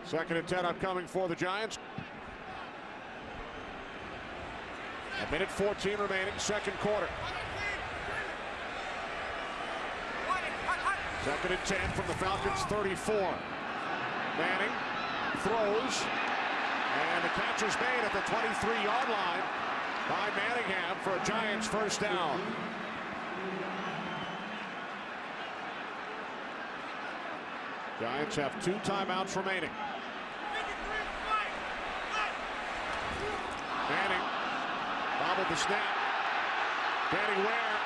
Second and 10 upcoming for the Giants. A minute 14 remaining, second quarter. Second and 10 from the Falcons 34. Manning throws, And the catch is made at the 23-yard line by Manningham for a Giants first down. Giants have 2 timeouts remaining. Manning bobbled the snap. Danny Ware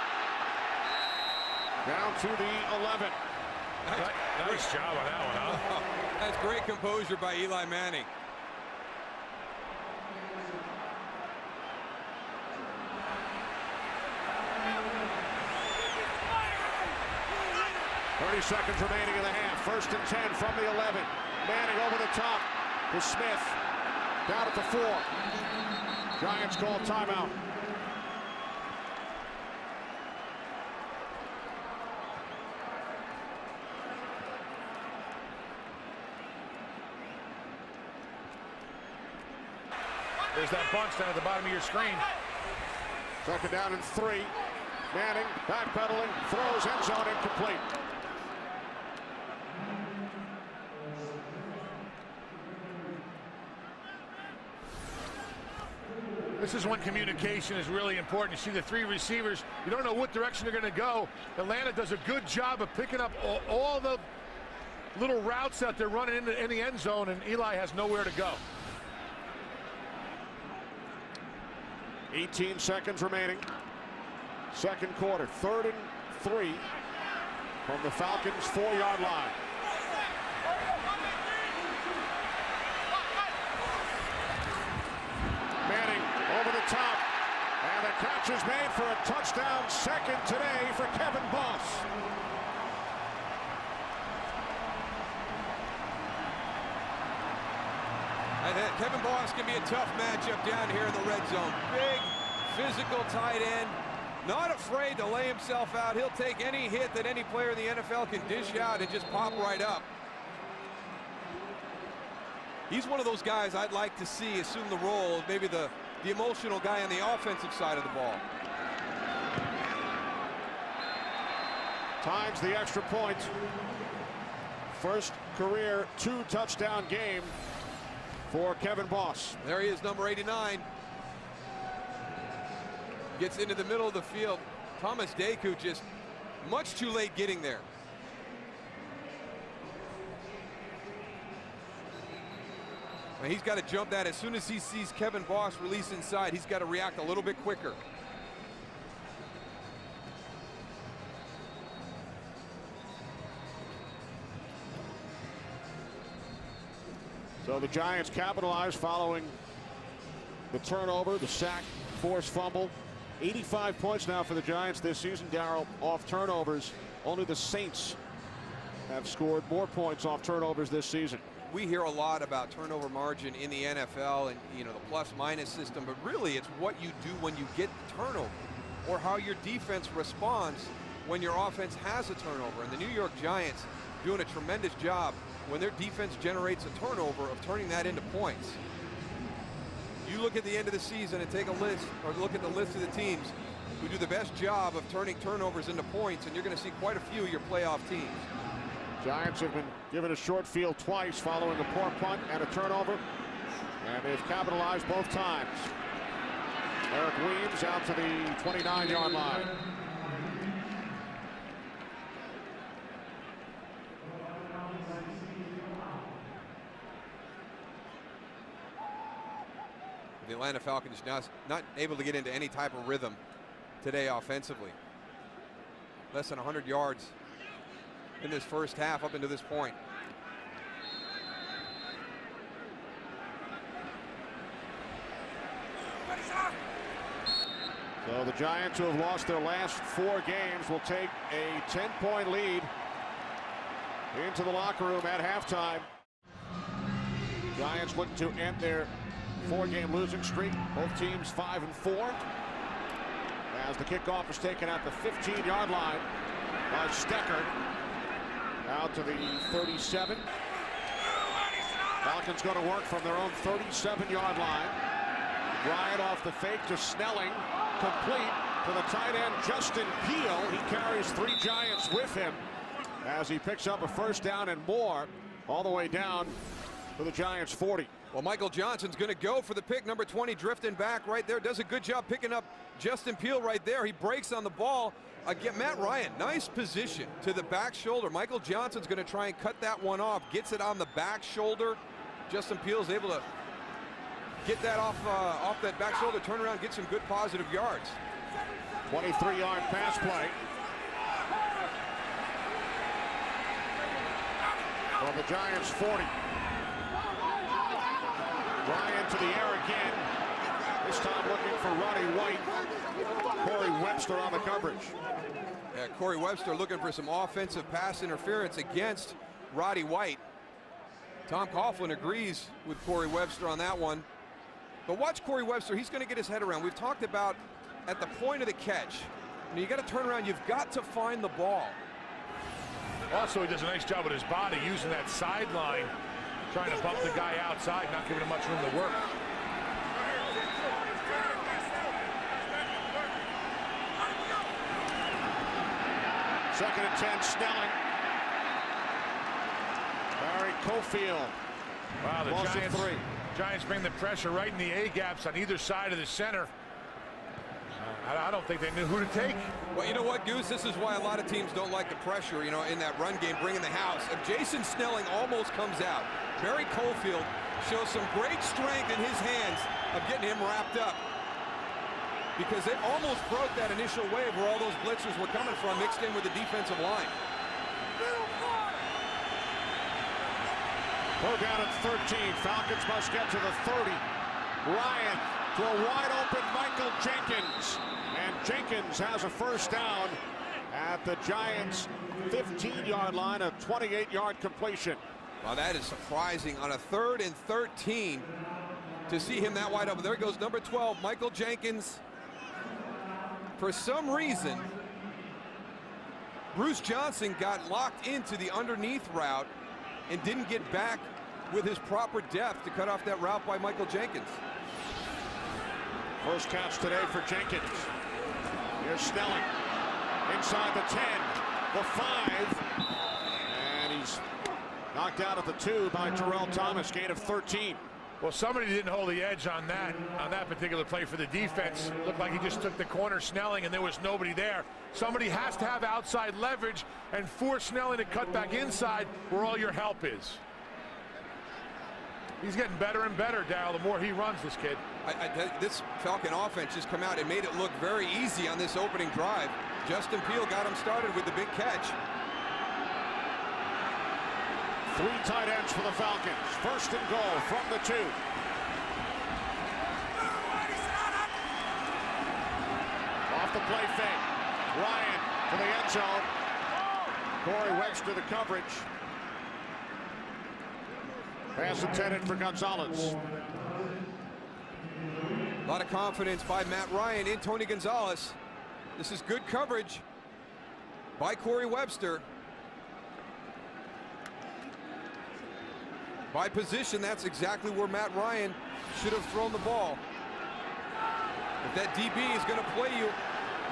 down to the 11. Nice job on that one, huh? That's great composure by Eli Manning. Seconds remaining in the half. 1st and 10 from the 11. Manning over the top to Smith. Down at the 4. Giants call timeout. There's that bunch down at the bottom of your screen. 2nd down and 3. Manning backpedaling, throws, end zone incomplete. This is when communication is really important. You see the 3 receivers, you don't know what direction they're going to go. Atlanta does a good job of picking up all the little routes that they're running in the end zone, and Eli has nowhere to go. 18 seconds remaining. 2nd quarter. 3rd and 3 from the Falcons' 4-yard line. Manning over the top, and the catch is made for a touchdown, 2nd today for Kevin Boss. Kevin Boss can be a tough matchup down here in the red zone. Big, physical tight end, not afraid to lay himself out. He'll take any hit that any player in the NFL can dish out and just pop right up. He's one of those guys I'd like to see assume the role of maybe the emotional guy on the offensive side of the ball. Times the extra point. First career 2-touchdown game for Kevin Boss. There he is, number 89. Gets into the middle of the field. Thomas Deku just much too late getting there. And he's got to jump that as soon as he sees Kevin Boss release inside. He's got to react a little bit quicker. So the Giants capitalize following the turnover, the sack, forced fumble. 85 points now for the Giants this season, Darryl, off turnovers. Only the Saints have scored more points off turnovers this season. We hear a lot about turnover margin in the NFL and, you know, the plus-minus system, but really it's what you do when you get the turnover or how your defense responds when your offense has a turnover. And the New York Giants doing a tremendous job when their defense generates a turnover of turning that into points. You look at the end of the season and take a list, or look at the list of the teams who do the best job of turning turnovers into points, and you're going to see quite a few of your playoff teams. Giants have been given a short field twice following a poor punt and a turnover, and they've capitalized both times. Eric Weems out to the 29-yard line. The Atlanta Falcons not able to get into any type of rhythm today offensively. Less than 100 yards in this first half up into this point. So the Giants, who have lost their last 4 games, will take a 10-point lead into the locker room at halftime. Giants looking to end their 4-game losing streak. Both teams 5-4. As the kickoff is taken at the 15-yard line by Stecker. Out to the 37. Falcons going to work from their own 37-yard line. Bryant off the fake to Snelling. Complete to the tight end Justin Peel. He carries 3 Giants with him as he picks up a first down and more all the way down to the Giants 40. Well, Michael Johnson's going to go for the pick. Number 20 drifting back right there. Does a good job picking up Justin Peele right there. He breaks on the ball. Again, Matt Ryan, nice position to the back shoulder. Michael Johnson's going to try and cut that one off. Gets it on the back shoulder. Justin Peele's able to get that off that back shoulder, turn around, get some good positive yards. 23-yard pass play. From the Giants 40. Ryan to the air again. This time looking for Roddy White. Corey Webster on the coverage. Yeah, Corey Webster looking for some offensive pass interference against Roddy White. Tom Coughlin agrees with Corey Webster on that one. But watch Corey Webster. He's going to get his head around. We've talked about at the point of the catch. You got to turn around. You've got to find the ball. Also, he does a nice job with his body, using that sideline, trying to bump the guy outside, not giving him much room to work. Second and 10, Snelling. Barry Cofield. Wow, the Loss of 3. Giants bring the pressure right in the A-gaps on either side of the center. I don't think they knew who to take. Well, you know what, Goose? This is why a lot of teams don't like the pressure, you know, in that run game, bringing the house. If Jason Snelling almost comes out, Barry Cofield shows some great strength in his hands of getting him wrapped up. Because it almost broke that initial wave where all those blitzers were coming from, mixed in with the defensive line. Go down at 13. Falcons must get to the 30. Ryan to a wide open Michael Jenkins. And Jenkins has a first down at the Giants' 15-yard line, a 28-yard completion. Well, that is surprising on a 3rd and 13 to see him that wide open. There goes number 12, Michael Jenkins. For some reason, Bruce Johnson got locked into the underneath route and didn't get back with his proper depth to cut off that route by Michael Jenkins. First catch today for Jenkins. Here's Snelling. Inside the 10, the 5. And he's knocked out at the 2 by Terrell Thomas, gain of 13. Well, somebody didn't hold the edge on that particular play for the defense. It looked like he just took the corner, Snelling, and there was nobody there. Somebody has to have outside leverage and force Snelling to cut back inside where all your help is. He's getting better and better, Darryl, the more he runs, this kid. This Falcon offense just come out and made it look very easy on this opening drive. Justin Peele got him started with the big catch. 3 tight ends for the Falcons. First and goal from the 2. Off the play fake. Ryan to the end zone. Corey Webster the coverage. Pass intended for Gonzalez. A lot of confidence by Matt Ryan in Tony Gonzalez. This is good coverage by Corey Webster. By position, that's exactly where Matt Ryan should have thrown the ball. If that DB is going to play you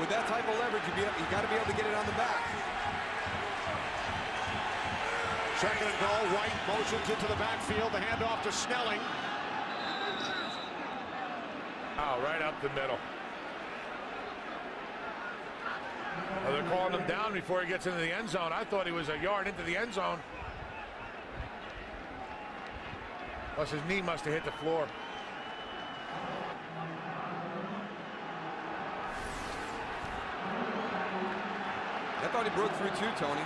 with that type of leverage, you got to be able to get it on the back. Second and goal. White motions into the backfield. The handoff to Snelling. Oh, right up the middle. Well, they're calling him down before he gets into the end zone. I thought he was a yard into the end zone. Plus his knee must have hit the floor. I thought he broke through too, Tony.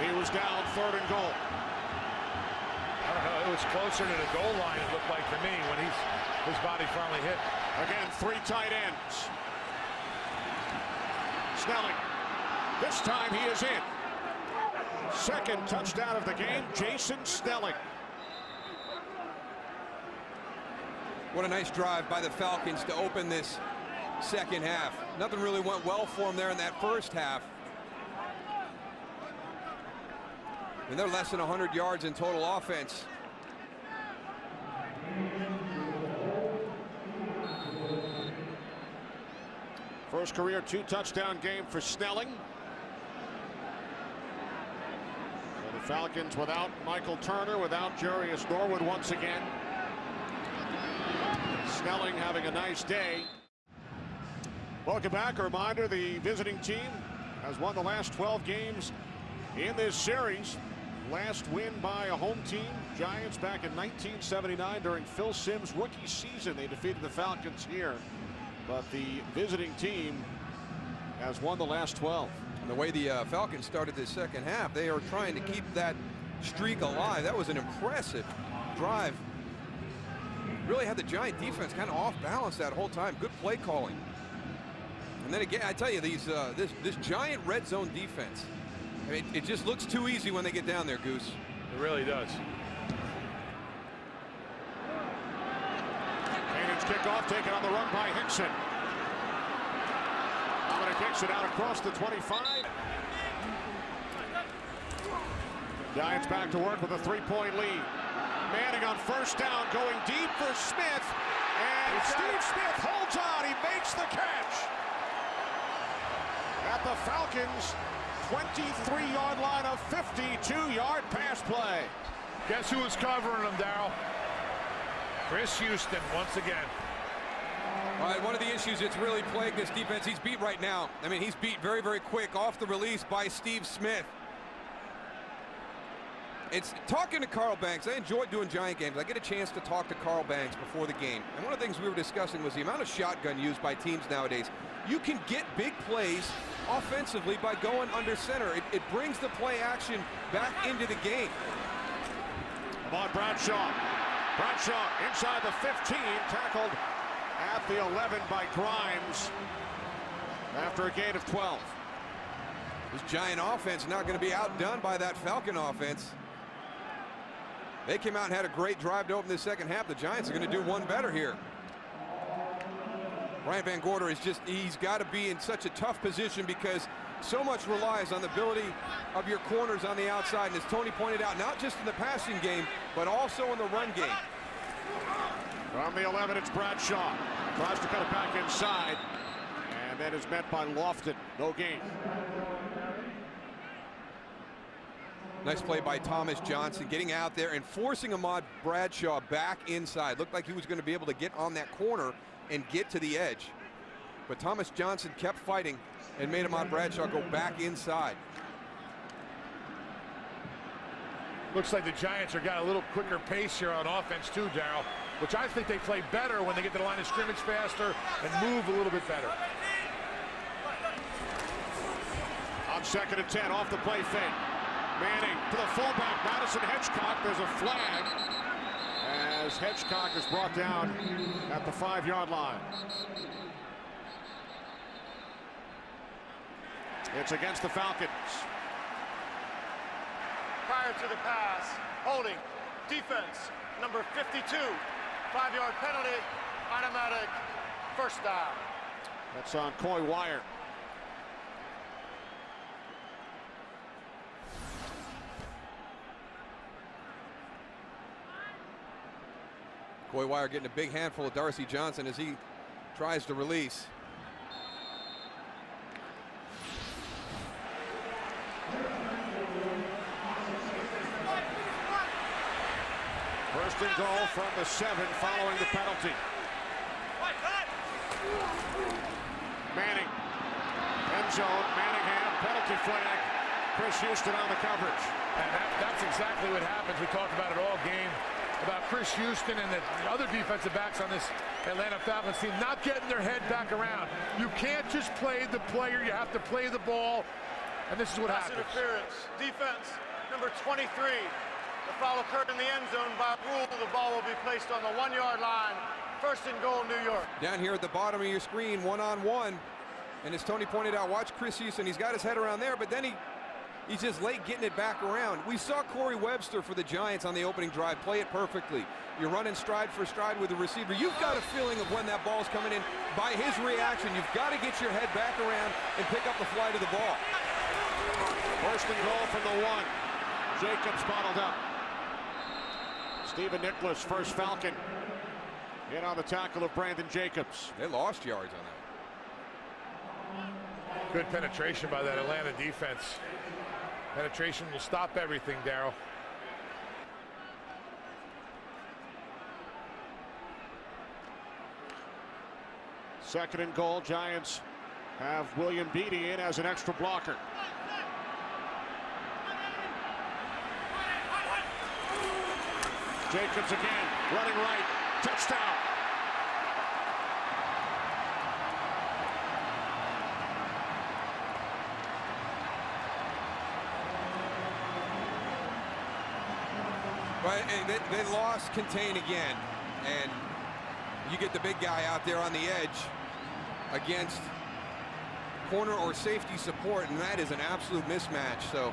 He was down, 3rd and goal. I don't know, it was closer to the goal line, it looked like to me, when his body finally hit. Again, 3 tight ends. Snelling. This time he is in. Second touchdown of the game, Jason Snelling. What a nice drive by the Falcons to open this second half. Nothing really went well for them there in that first half. And they're less than 100 yards in total offense. First career 2-touchdown game for Snelling. Falcons without Michael Turner, without Jarius Norwood once again. Snelling having a nice day. Welcome back. A reminder, the visiting team has won the last 12 games in this series. Last win by a home team, Giants, back in 1979 during Phil Simms' rookie season. They defeated the Falcons here, but the visiting team has won the last 12. And the way the Falcons started this second half, they are trying to keep that streak alive. That was an impressive drive. Really had the Giant defense kind of off balance that whole time. Good play calling. And then again, I tell you, this Giant red zone defense, I mean, it just looks too easy when they get down there, Goose. It really does. Canaan's kickoff taken on the run by Hickson. Dominic Hickson out across the 25. Giants back to work with a 3-point lead. Manning on first down, going deep for Smith. And Steve Smith holds on. He makes the catch. At the Falcons' 23-yard line, of 52-yard pass play. Guess who was covering him, Darryl? Chris Houston once again. All right, one of the issues that's really plagued this defense, he's beat right now. I mean, he's beat very, very quick off the release by Steve Smith. It's talking to Carl Banks. I enjoy doing Giant games. I get a chance to talk to Carl Banks before the game. And one of the things we were discussing was the amount of shotgun used by teams nowadays. You can get big plays offensively by going under center. It brings the play action back into the game. Ahmad Bradshaw. Bradshaw inside the 15, tackled at the 11 by Grimes after a gain of 12. This Giant offense not going to be outdone by that Falcon offense. They came out and had a great drive to open the second half. The Giants are going to do one better here. Brian Van Gorder is just, he's got to be in such a tough position because so much relies on the ability of your corners on the outside. And as Tony pointed out, not just in the passing game, but also in the run game. From the 11, it's Bradshaw. Tries to cut it back inside. And that is met by Lofton. No gain. Nice play by Thomas Johnson, getting out there and forcing Ahmad Bradshaw back inside. Looked like he was going to be able to get on that corner and get to the edge. But Thomas Johnson kept fighting and made Ahmad Bradshaw go back inside. Looks like the Giants are got a little quicker pace here on offense too, Darryl, which I think they play better when they get to the line of scrimmage faster and move a little bit better. On 2nd and 10, off the play fake. Manning to the fullback, Madison Hedgecock. There's a flag as Hedgecock is brought down at the 5-yard line. It's against the Falcons. Prior to the pass, holding, defense, number 52, 5-yard penalty, automatic, first down. That's on Coy Wire. Coy Wire getting a big handful of Darcy Johnson as he tries to release. First and goal from the 7 following the penalty. Manning, end zone, Manningham, penalty flag. Chris Houston on the coverage. And that's exactly what happens. We talked about it all game, about Chris Houston and the other defensive backs on this Atlanta Falcons team not getting their head back around. You can't just play the player, you have to play the ball, and this is what happens. Interference, defense, number 23. The foul occurred in the end zone. By rule, the ball will be placed on the 1-yard line. First and goal, New York. Down here at the bottom of your screen, one-on-one. And as Tony pointed out, watch Chris Houston. He's got his head around there, but then he's just late getting it back around. We saw Corey Webster for the Giants on the opening drive play it perfectly. You're running stride for stride with the receiver. You've got a feeling of when that ball's coming in by his reaction. You've got to get your head back around and pick up the flight of the ball. First and goal from the 1. Jacobs bottled up. Stephen Nicholas, first Falcon, in on the tackle of Brandon Jacobs. They lost yards on that. Good penetration by that Atlanta defense. Penetration will stop everything, Darryl. Second and goal. Giants have William Beatty in as an extra blocker. Jacobs again, running right, touchdown. Right, and they lost contain again, and you get the big guy out there on the edge against corner or safety support, and that is an absolute mismatch. So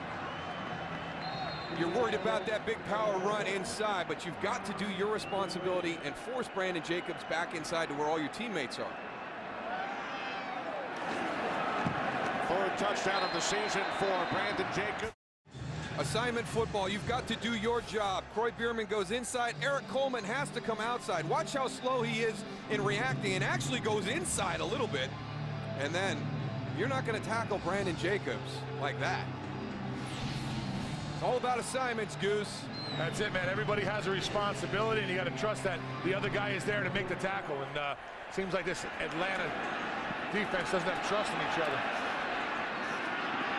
you're worried about that big power run inside, but you've got to do your responsibility and force Brandon Jacobs back inside to where all your teammates are. Third touchdown of the season for Brandon Jacobs. Assignment football, you've got to do your job. Croy Bierman goes inside. Eric Coleman has to come outside. Watch how slow he is in reacting, and actually goes inside a little bit. And then you're not going to tackle Brandon Jacobs like that. It's all about assignments, Goose. That's it, man. Everybody has a responsibility, and you got to trust that the other guy is there to make the tackle. And seems like this Atlanta defense doesn't have trust in each other.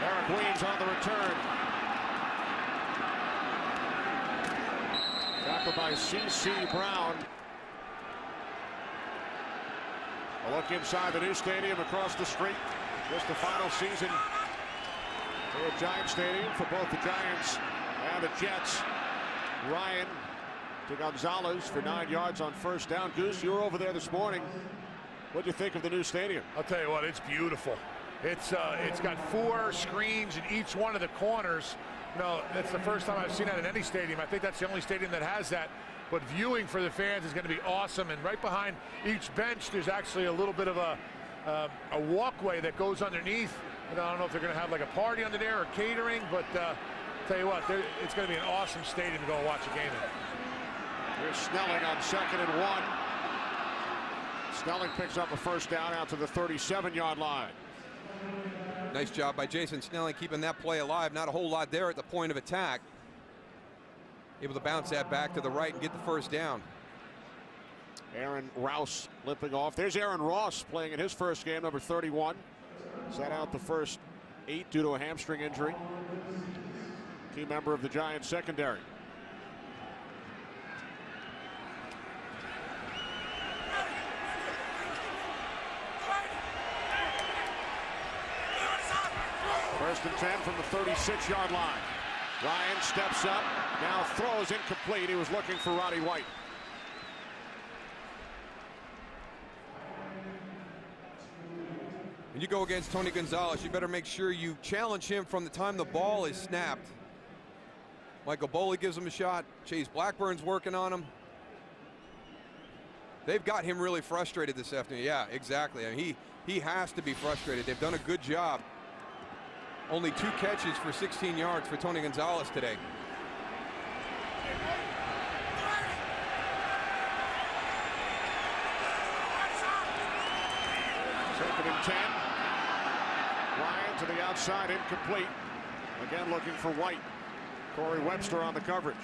Eric Weems on the return. Tackled by C.C. Brown. A look inside the new stadium across the street. Just the final season here at Giant Stadium for both the Giants and the Jets. Ryan to Gonzalez for 9 yards on first down. Goose, you were over there this morning. What do you think of the new stadium? I'll tell you what, it's beautiful. It's got 4 screens in each one of the corners. No, that's the first time I've seen that in any stadium. I think that's the only stadium that has that. But viewing for the fans is going to be awesome. And right behind each bench, there's actually a little bit of a walkway that goes underneath. And I don't know if they're going to have like a party under there or catering, but tell you what, it's going to be an awesome stadium to go and watch a game in. Here's Snelling on 2nd and 1. Snelling picks up a first down out to the 37-yard line. Nice job by Jason Snelling keeping that play alive. Not a whole lot there at the point of attack. Able to bounce that back to the right and get the first down. Aaron Rouse limping off. There's Aaron Ross playing in his first game, number 31. Sat out the first 8 due to a hamstring injury. Key member of the Giants secondary. First and 10 from the 36-yard line. Ryan steps up, now throws incomplete. He was looking for Roddy White. When you go against Tony Gonzalez, you better make sure you challenge him from the time the ball is snapped. Michael Boley gives him a shot. Chase Blackburn's working on him. They've got him really frustrated this afternoon. Yeah, exactly. I mean, he has to be frustrated. They've done a good job. Only 2 catches for 16 yards for Tony Gonzalez today. Second and 10. Ryan to the outside, incomplete. Again looking for White. Corey Webster on the coverage.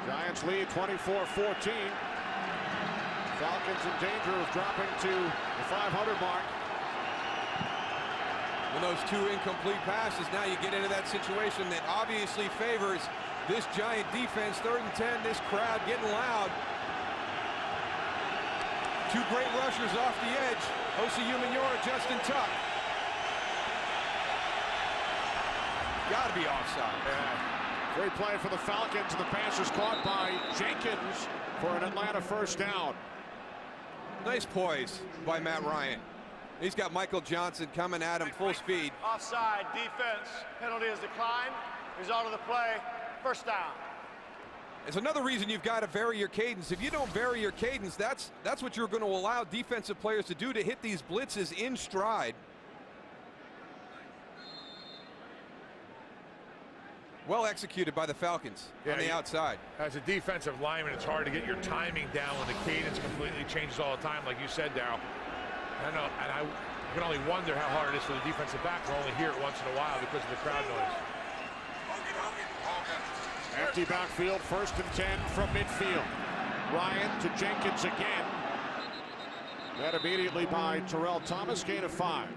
Giants lead 24-14. Falcons in danger of dropping to the 500 mark. When those 2 incomplete passes, now you get into that situation that obviously favors this Giant defense. 3rd and 10, this crowd getting loud. 2 great rushers off the edge. Osi Umenyiora, Justin Tuck. Got to be offside. Yeah. Great play for the Falcons. The pass is caught by Jenkins for an Atlanta first down. Nice poise by Matt Ryan. He's got Michael Johnson coming at him full speed. Offside, defense. Penalty is declined. Result of the play, first down. It's another reason you've got to vary your cadence. If you don't vary your cadence, that's what you're going to allow defensive players to do, to hit these blitzes in stride. Well executed by the Falcons on the outside. As a defensive lineman, it's hard to get your timing down when the cadence completely changes all the time, like you said, Darryl. I know, and I can only wonder how hard it is for the defensive back to only hear it once in a while because of the crowd noise. Empty backfield, 1st and 10 from midfield. Ryan to Jenkins again. Met immediately by Terrell Thomas, gain of 5.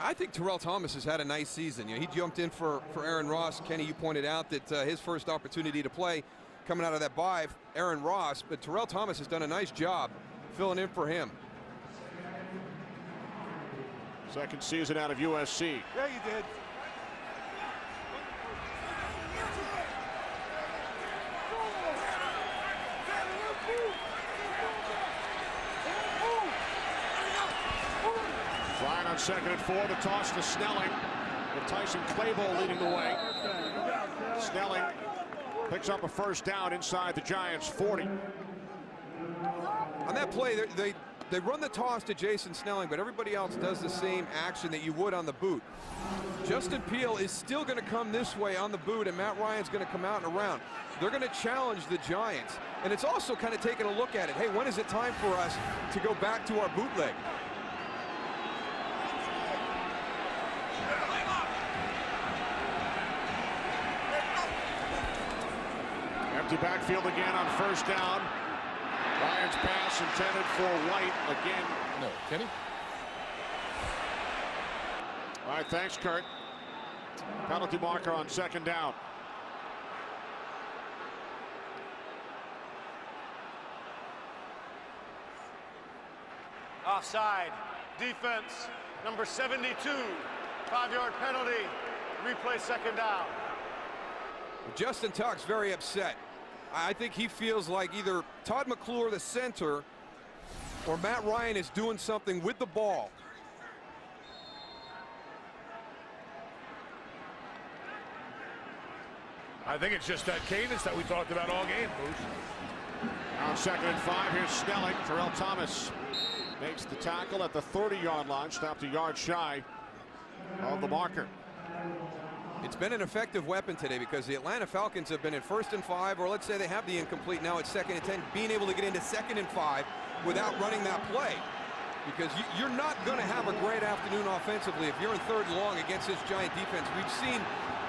I think Terrell Thomas has had a nice season. You know, he jumped in for Aaron Ross. Kenny, you pointed out that his first opportunity to play coming out of that bye, Aaron Ross, but Terrell Thomas has done a nice job filling in for him. Second season out of USC. Yeah, you did. Ryan on 2nd and 4, the toss to Snelling, with Tyson Claypool leading the way. Snelling picks up a 1st down inside the Giants' 40. On that play, they run the toss to Jason Snelling, but everybody else does the same action that you would on the boot. Justin Peele is still going to come this way on the boot, and Matt Ryan's going to come out and around. They're going to challenge the Giants, and it's also kind of taking a look at it. Hey, when is it time for us to go back to our bootleg? Empty backfield again on 1st down. Ryan's pass intended for White again. No, Kenny? All right, thanks, Kurt. Penalty marker on 2nd down. Offside. Defense. Number 72. 5-yard penalty. Replay 2nd down. Justin Tuck's very upset. I think he feels like either Todd McClure, the center, or Matt Ryan is doing something with the ball. I think it's just that cadence that we talked about all game, Bruce. On 2nd and 5, here's Snelling. Terrell Thomas makes the tackle at the 30-yard line, stopped a yard shy of the marker. It's been an effective weapon today because the Atlanta Falcons have been in 1st and 5, or let's say they have the incomplete, now it's 2nd and 10, being able to get into 2nd and 5 without running that play. Because you're not going to have a great afternoon offensively if you're in 3rd and long against this Giant defense. We've seen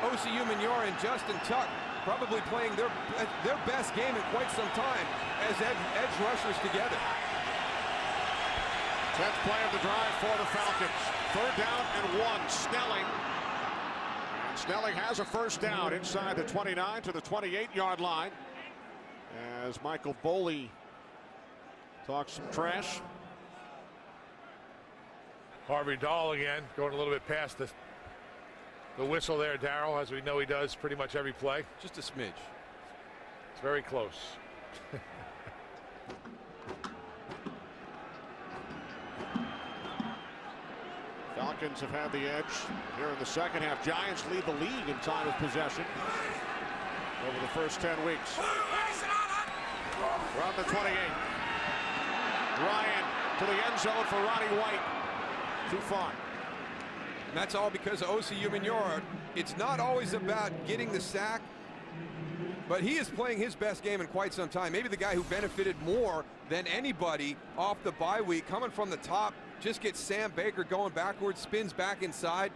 Osi Umenyiora and Justin Tuck probably playing their best game in quite some time as edge rushers together. 10th play of the drive for the Falcons. 3rd down and 1. Snelling. And Snelling has a 1st down inside the 29 to the 28-yard line. As Michael Boley talks some trash. Harvey Dahl again, going a little bit past the whistle there, Darryl, as we know he does pretty much every play. Just a smidge. It's very close. Falcons have had the edge here in the 2nd half. Giants lead the league in time of possession over the first 10 weeks. Around the 28. Ryan to the end zone for Roddy White. Too far. And that's all because of Osi Umenyiora. It's not always about getting the sack, but he is playing his best game in quite some time. Maybe the guy who benefited more than anybody off the bye week, coming from the top, just gets Sam Baker going backwards, spins back inside.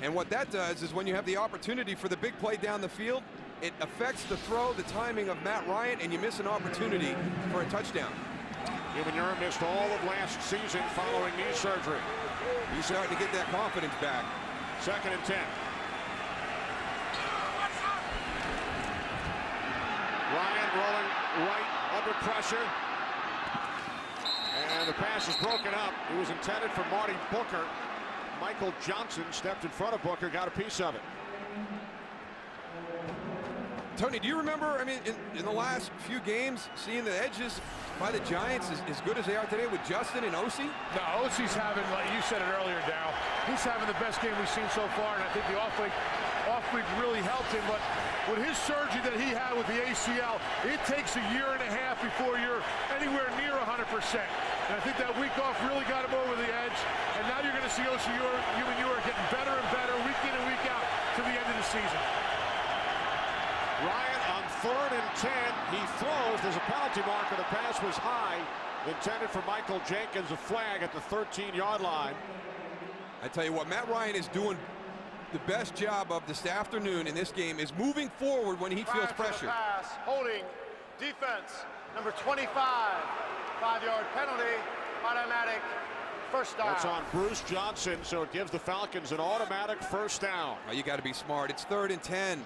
And what that does is when you have the opportunity for the big play down the field, it affects the throw, the timing of Matt Ryan, and you miss an opportunity for a touchdown. Umenyiora missed all of last season following knee surgery. He's starting to get that confidence back. 2nd and 10. Ryan rolling right under pressure. And the pass is broken up. It was intended for Marty Booker. Michael Johnson stepped in front of Booker, got a piece of it. Tony, do you remember, I mean, in the last few games, seeing the edges by the Giants as good as they are today with Justin and Osi? No, Osi's having, like you said it earlier, Darryl, he's having the best game we've seen so far, and I think the off week really helped him. But with his surgery that he had with the ACL, it takes a year and a half before you're anywhere near 100%. And I think that week off really got him over the edge, and now you're going to see Osi Umenyiora getting better and better week in and week out to the end of the season. Ryan on 3rd and 10. He throws. There's a penalty marker. The pass was high. intended for Michael Jenkins, a flag at the 13-yard line. I tell you what, Matt Ryan is doing the best job of this afternoon in this game is moving forward when he feels pressure. Pass, holding, defense, number 25, 5-yard penalty, automatic first down. That's on Bruce Johnson, so it gives the Falcons an automatic first down. Oh, you got to be smart. It's 3rd and 10.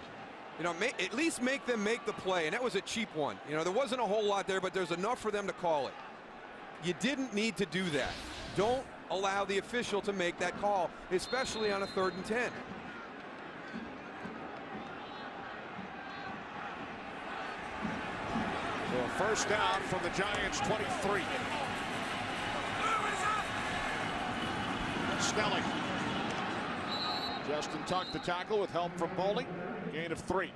You know, at least make them make the play, and that was a cheap one. You know, there wasn't a whole lot there, but there's enough for them to call it. You didn't need to do that. Don't allow the official to make that call, especially on a 3rd and 10. So a first down from the Giants' 23. Snelling. Justin Tuck the tackle with help from Bowling. Gain of 3.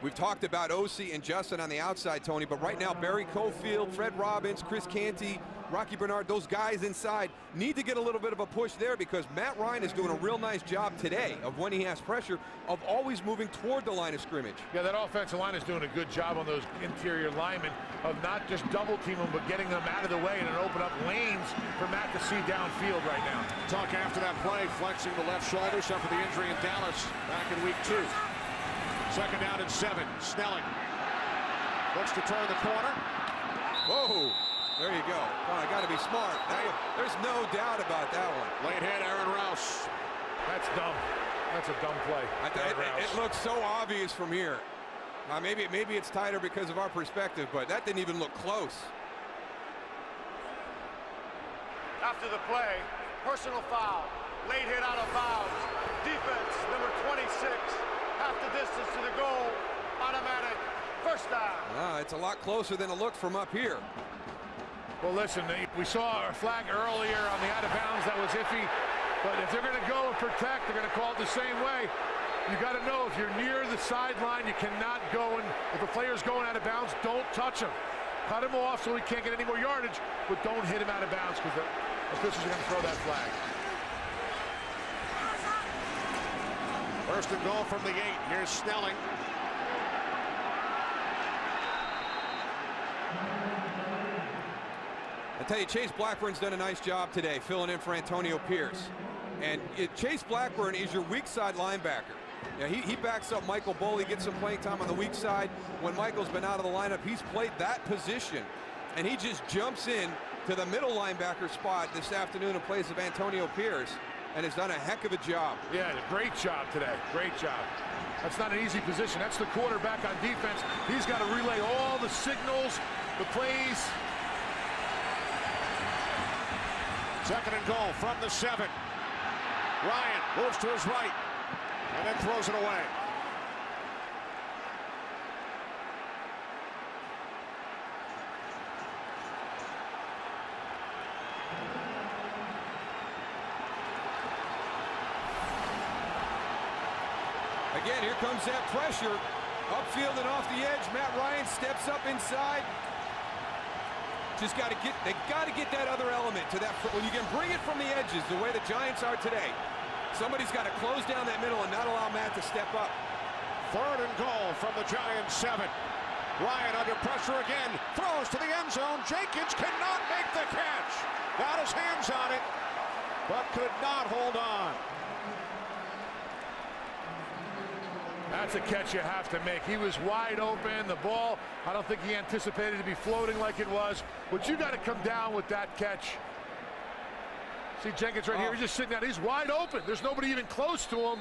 We've talked about O.C. and Justin on the outside, Tony, but right now Barry Cofield, Fred Robbins, Chris Canty, Rocky Bernard, those guys inside need to get a little bit of a push there because Matt Ryan is doing a real nice job today of when he has pressure of always moving toward the line of scrimmage. Yeah, that offensive line is doing a good job on those interior linemen of not just double team them, but getting them out of the way and open up lanes for Matt to see downfield right now. Tuck after that play, flexing the left shoulder, suffered the injury in Dallas back in week 2. 2nd down and 7. Snelling looks to turn the corner. Whoa, there you go. Oh, I got to be smart. There's no doubt about that one. Late hit, Aaron Rouse. That's dumb. That's a dumb play. It looks so obvious from here. Maybe it's tighter because of our perspective, but that didn't even look close. After the play, personal foul, late hit out of bounds. Defense, number 26, half the distance to the goal, automatic first down. It's a lot closer than it looked from up here. Well, listen, we saw a flag earlier on the out of bounds that was iffy, but if they're going to go and protect, they're going to call it the same way. You got to know if you're near the sideline, you cannot go, and if a player's going out of bounds, don't touch him. Cut him off so he can't get any more yardage, but don't hit him out of bounds because the officials are going to throw that flag. 1st and goal from the 8. Here's Snelling. I tell you, Chase Blackburn's done a nice job today filling in for Antonio Pierce. And Chase Blackburn is your weak side linebacker. Yeah, he backs up Michael Boley, gets some playing time on the weak side. When Michael's been out of the lineup, he's played that position. And he just jumps in to the middle linebacker spot this afternoon in place of Antonio Pierce and has done a heck of a job. Yeah, great job today. Great job. That's not an easy position. That's the quarterback on defense. He's got to relay all the signals, the plays. 2nd and goal from the 7. Ryan moves to his right and then throws it away. Again, here comes that pressure. Upfield and off the edge. Matt Ryan steps up inside. Just got to get, they got to get that other element to that. When you can bring it from the edges, the way the Giants are today, somebody's got to close down that middle and not allow Matt to step up. 3rd and goal from the Giants' 7. Ryan under pressure again, throws to the end zone. Jenkins cannot make the catch. Got his hands on it, but could not hold on. That's a catch you have to make. He was wide open. The ball, I don't think he anticipated to be floating like it was. But you got to come down with that catch. See Jenkins right here. He's just sitting down. He's wide open. There's nobody even close to him.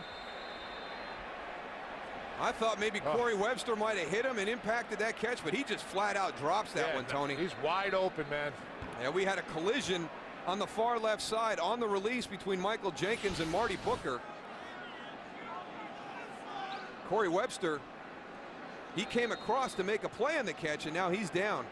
I thought maybe Corey Webster might have hit him and impacted that catch, but he just flat out drops that one, Tony. He's wide open, man. Yeah, we had a collision on the far left side on the release between Michael Jenkins and Marty Booker. Corey Webster, he came across to make a play on the catch, and now he's down.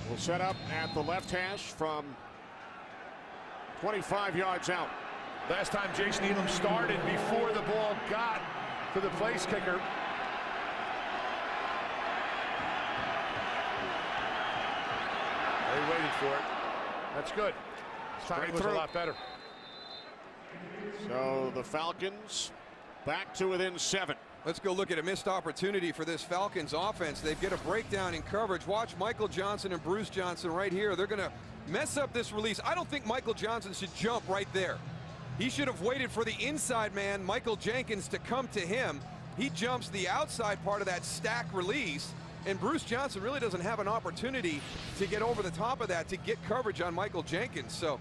We'll set up at the left hash from 25 yards out. Last time Jason Elam started before the ball got to the place kicker. They waited for it. That's good. This time it was a lot better. So the Falcons back to within 7. Let's go look at a missed opportunity for this Falcons offense. They get a breakdown in coverage. Watch Michael Johnson and Bruce Johnson right here. They're going to mess up this release. I don't think Michael Johnson should jump right there. He should have waited for the inside man, Michael Jenkins, to come to him. He jumps the outside part of that stack release, and Bruce Johnson really doesn't have an opportunity to get over the top of that to get coverage on Michael Jenkins. So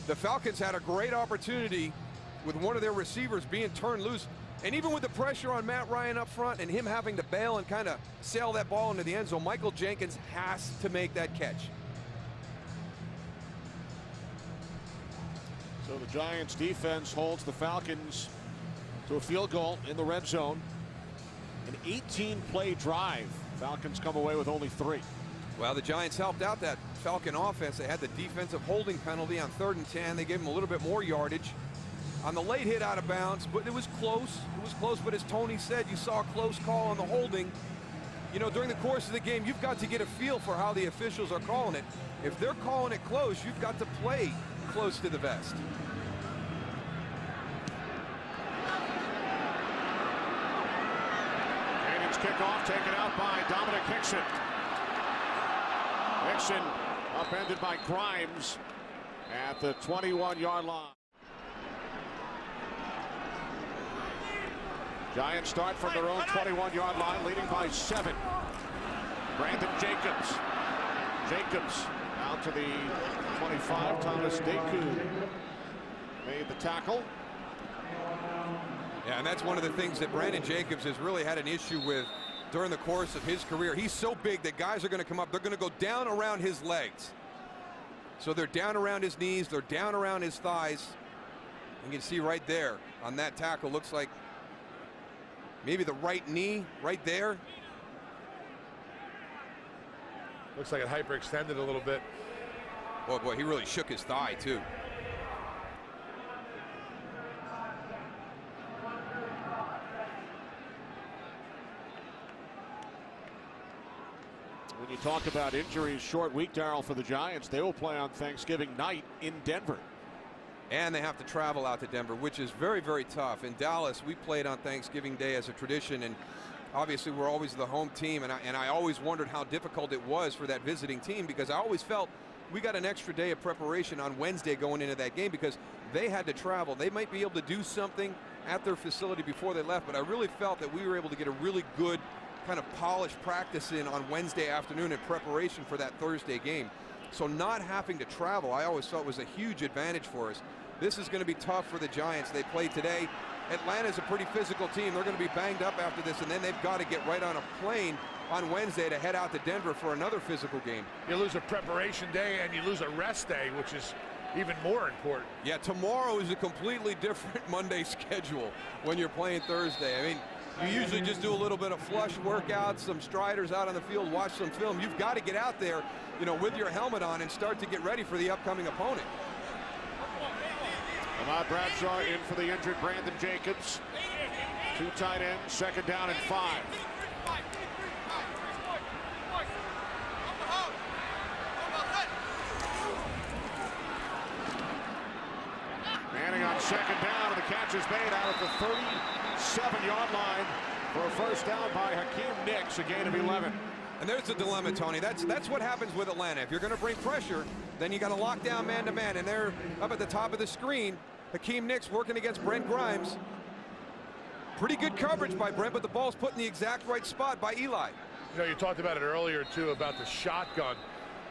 the Falcons had a great opportunity with one of their receivers being turned loose. And even with the pressure on Matt Ryan up front and him having to bail and kind of sail that ball into the end zone, Michael Jenkins has to make that catch. So the Giants defense holds the Falcons to a field goal in the red zone. An 18-play drive. Falcons come away with only 3. Well, the Giants helped out that Falcon offense. They had the defensive holding penalty on 3rd and 10. They gave them a little bit more yardage on the late hit out of bounds, but it was close. It was close, but as Tony said, you saw a close call on the holding. You know, during the course of the game, you've got to get a feel for how the officials are calling it. If they're calling it close, you've got to play close to the vest. Cannon's kickoff taken out by Dominic Hickson. Hickson upended by Grimes at the 21-yard line. Giants start from their own 21-yard line, leading by 7. Brandon Jacobs. Jacobs out to the 25. Thomas Deku made the tackle. Yeah, and that's one of the things that Brandon Jacobs has really had an issue with during the course of his career. He's so big that guys are going to come up. They're going to go down around his legs. So they're down around his knees. They're down around his thighs. You can see right there on that tackle, looks like maybe the right knee right there. Looks like it hyperextended a little bit. Oh boy, he really shook his thigh too. When you talk about injuries, short week, Darryl, for the Giants, they will play on Thanksgiving night in Denver. And they have to travel out to Denver, which is very, very tough. In Dallas, we played on Thanksgiving Day as a tradition, and obviously we're always the home team, and I always wondered how difficult it was for that visiting team, because I always felt we got an extra day of preparation on Wednesday going into that game because they had to travel. They might be able to do something at their facility before they left, but I really felt that we were able to get a really good kind of polished practice in on Wednesday afternoon in preparation for that Thursday game. So not having to travel, I always felt was a huge advantage for us. This is going to be tough for the Giants. They play today. Atlanta's a pretty physical team. They're going to be banged up after this, and then they've got to get right on a plane on Wednesday to head out to Denver for another physical game. You lose a preparation day and you lose a rest day, which is even more important. Yeah, tomorrow is a completely different Monday schedule when you're playing Thursday. I mean, you usually just do a little bit of flush workouts, some striders out on the field, watch some film. You've got to get out there, you know, with your helmet on and start to get ready for the upcoming opponent. Ahmad Bradshaw in for the injured Brandon Jacobs. 2 tight ends, 2nd down and 5. Manning on 2nd down, and the catch is made out at the 37-yard line for a first down by Hakeem Nicks, a gain of 11. And there's the dilemma, Tony. That's what happens with Atlanta. If you're going to bring pressure, then you got to lock down man-to-man. And they're up at the top of the screen. Hakeem Nicks working against Brent Grimes. Pretty good coverage by Brent, but the ball's put in the exact right spot by Eli. You know, you talked about it earlier, too, about the shotgun.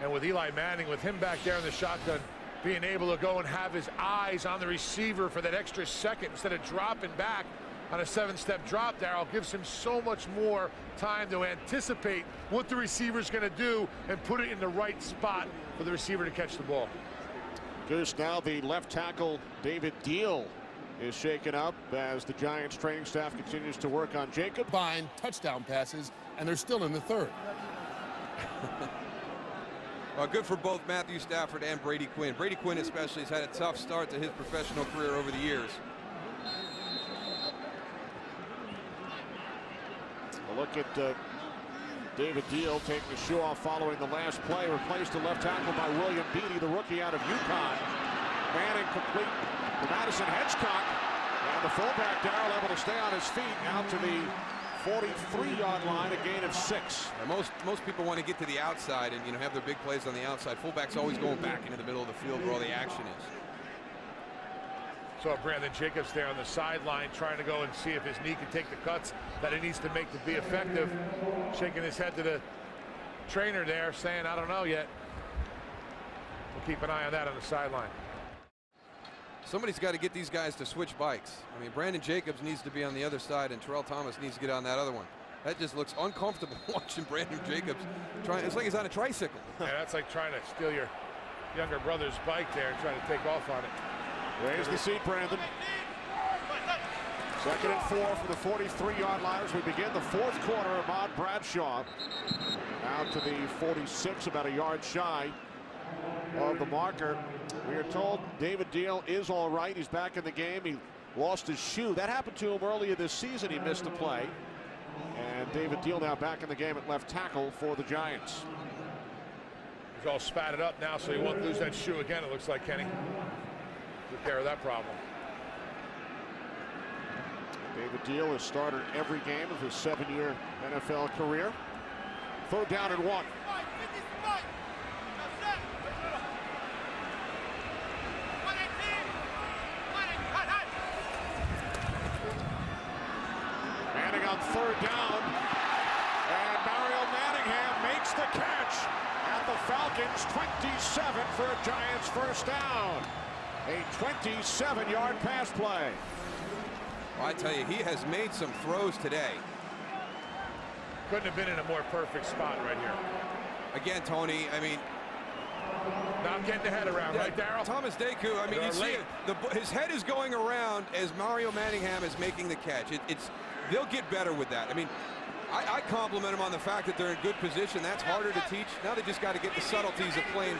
And with Eli Manning, with him back there in the shotgun, being able to go and have his eyes on the receiver for that extra second instead of dropping back on a 7-step drop, Darryl, gives him so much more time to anticipate what the receiver's going to do and put it in the right spot for the receiver to catch the ball. Goose, now the left tackle, David Deal, is shaken up as the Giants training staff continues to work on Jacob. Combined touchdown passes, and they're still in the 3rd. Well, good for both Matthew Stafford and Brady Quinn. Brady Quinn especially has had a tough start to his professional career over the years. A look at David Deal taking the shoe off following the last play. Replaced the left tackle by William Beatty, the rookie out of UConn. Manning complete to Madison Hedgecock. And the fullback, Darrell, able to stay on his feet out to the 43-yard line, a gain of 6. And most people want to get to the outside and have their big plays on the outside. Fullback's always going back into the middle of the field where all the action is. Saw Brandon Jacobs there on the sideline trying to go and see if his knee can take the cuts that he needs to make to be effective. Shaking his head to the trainer there, saying, I don't know yet. We'll keep an eye on that on the sideline. Somebody's got to get these guys to switch bikes. I mean, Brandon Jacobs needs to be on the other side, and Terrell Thomas needs to get on that other one. That just looks uncomfortable watching Brandon Jacobs trying. It's like he's on a tricycle. Yeah, that's like trying to steal your younger brother's bike there and trying to take off on it. Raise the seat, Brandon. 2nd and 4 for the 43-yard line as we begin the 4th quarter. Ahmad Bradshaw out to the 46, about a yard shy of the marker. We are told David Deal is all right. He's back in the game. He lost his shoe. That happened to him earlier this season. He missed a play. And David Deal now back in the game at left tackle for the Giants. He's all spatted up now, so he won't lose that shoe again, it looks like, Kenny. Take care of that problem. David Deal has started every game of his 7-year NFL career. 3rd down and 1. Manning on 3rd down, and Mario Manningham makes the catch at the Falcons 27 for a Giants first down. A 27-yard pass play. Well, I tell you, he has made some throws today. Couldn't have been in a more perfect spot right here. Again, Tony, I mean, now I'm getting the head around, right, Darrell? Thomas Deku, I mean, you see it, his head is going around as Mario Manningham is making the catch. They'll get better with that. I mean, I compliment him on the fact that they're in good position. That's harder to teach. Now they just got to get the subtleties of playing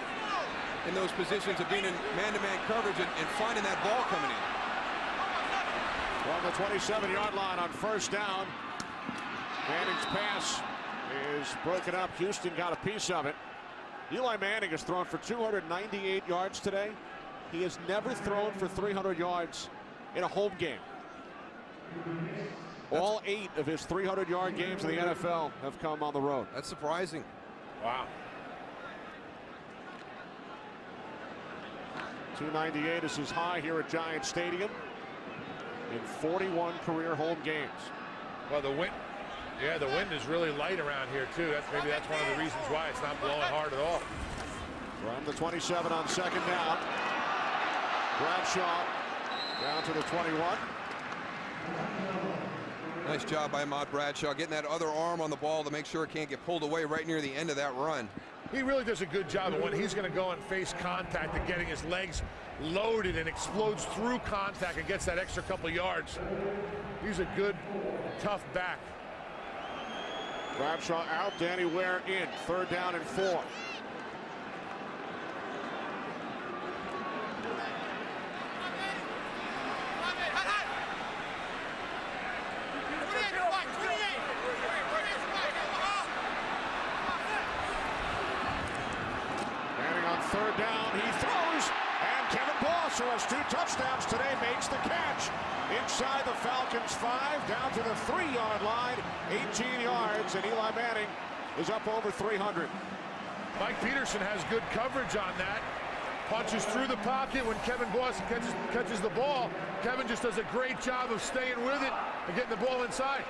in those positions of being in man-to-man coverage and finding that ball coming in. From the 27-yard line on 1st down, Manning's pass is broken up. Houston got a piece of it. Eli Manning has thrown for 298 yards today. He has never thrown for 300 yards in a home game. All 8 of his 300-yard games in the NFL have come on the road. That's surprising. Wow. 298 is his high here at Giant Stadium in 41 career home games. Well, the wind is really light around here too. Maybe that's one of the reasons why it's not blowing hard at all. From the 27 on 2nd down, Bradshaw down to the 21. Nice job by Ahmad Bradshaw getting that other arm on the ball to make sure it can't get pulled away right near the end of that run. He really does a good job of when he's going to go and face contact and getting his legs loaded and explodes through contact and gets that extra couple yards. He's a good, tough back. Bradshaw out, Danny Ware in. 3rd down and 4. Manning on 3rd down, he throws, and Kevin Boss, who has 2 touchdowns today, makes the catch. Inside the Falcons 5, down to the 3-yard line, 18 yards, and Eli Manning is up over 300. Mike Peterson has good coverage on that. Punches through the pocket when Kevin Boss catches the ball. Kevin just does a great job of staying with it and getting the ball inside.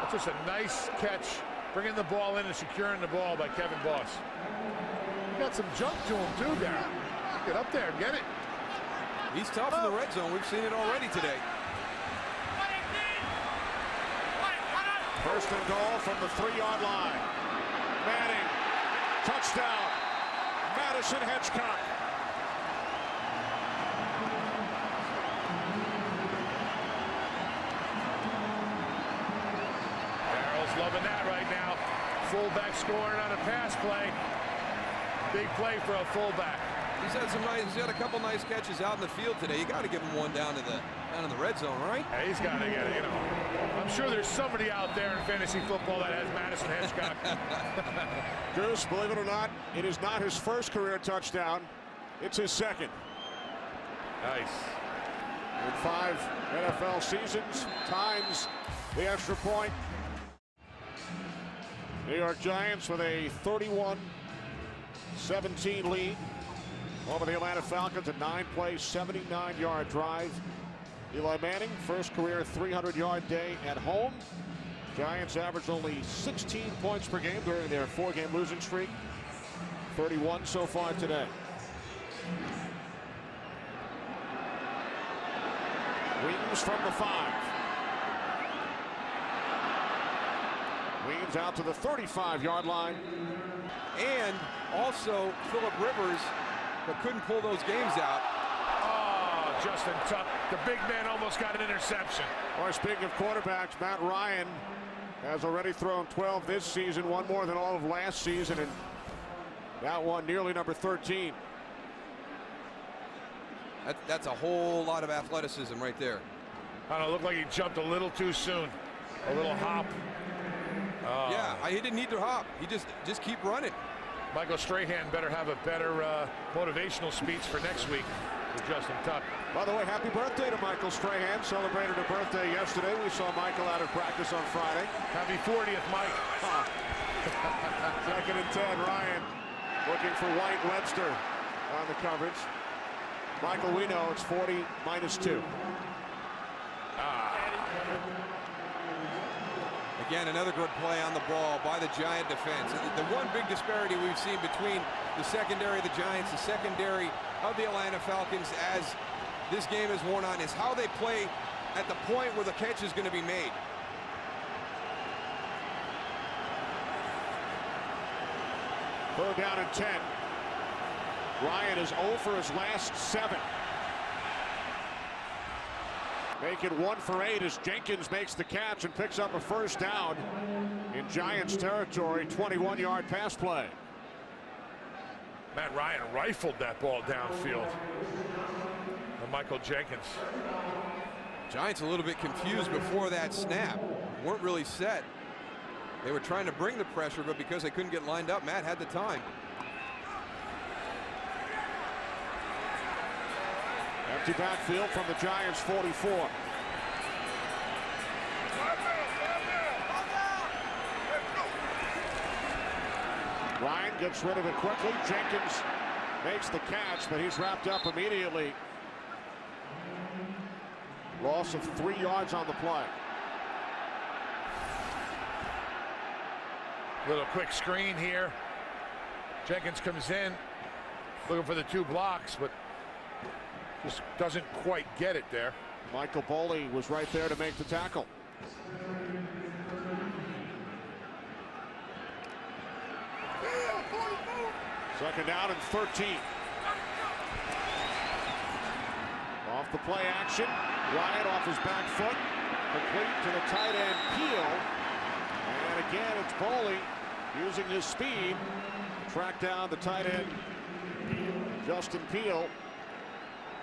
That's just a nice catch, bringing the ball in and securing the ball by Kevin Boss. He got some jump to him too, Darrell. Get up there and get it. He's tough in the red zone. We've seen it already today. 1st and goal from the 3-yard line. Manning, touchdown. Madison Hedgecock. Darrell's loving that right now. Fullback scoring on a pass play. Big play for a fullback. He's had a couple nice catches out in the field today. You got to give him one down in the red zone, right? Yeah, he's got to get it. I'm sure there's somebody out there in fantasy football that has Madison Hedgecock. Goose, believe it or not, it is not his first career touchdown. It's his 2nd. Nice. In 5 NFL seasons, times the extra point. New York Giants with a 31-17 lead over the Atlanta Falcons. A 9-play, 79-yard drive. Eli Manning, first career 300-yard day at home. Giants averaged only 16 points per game during their 4-game losing streak. 31 so far today. Weems from the 5. Weems out to the 35-yard line. And also Phillip Rivers, but couldn't pull those games out. Oh, Justin Tuck. The big man almost got an interception. Or speaking of quarterbacks, Matt Ryan has already thrown 12 this season, one more than all of last season, and that one nearly number 13. That's a whole lot of athleticism right there. I don't know, looked like he jumped a little too soon. A little hop. Yeah, he didn't need to hop. He just keep running. Michael Strahan better have a better motivational speech for next week with Justin Tuck. By the way, happy birthday to Michael Strahan. Celebrated a birthday yesterday. We saw Michael out of practice on Friday. Happy 40th, Mike. Second and 10, Ryan looking for White Webster on the coverage. Michael, we know it's 40 minus 2. Again, another good play on the ball by the Giant defense. The one big disparity we've seen between the secondary of the Giants, the secondary of the Atlanta Falcons as this game is worn on, is how they play at the point where the catch is going to be made. Third down and 10. Ryan is 0 for his last 7. Make it 1 for 8 as Jenkins makes the catch and picks up a first down in Giants territory. 21-yard pass play. Matt Ryan rifled that ball downfield. And Michael Jenkins. Giants a little bit confused before that snap. Weren't really set. They were trying to bring the pressure, but because they couldn't get lined up, Matt had the time. Empty backfield from the Giants 44. Ryan gets rid of it quickly. Jenkins makes the catch, but he's wrapped up immediately. Loss of 3 yards on the play. Little quick screen here. Jenkins comes in looking for the 2 blocks, but just doesn't quite get it there. Michael Boley was right there to make the tackle. Second down and 13. Off the play action. Ryan off his back foot. Complete to the tight end Peel. And again it's Boley using his speed to track down the tight end Justin Peel.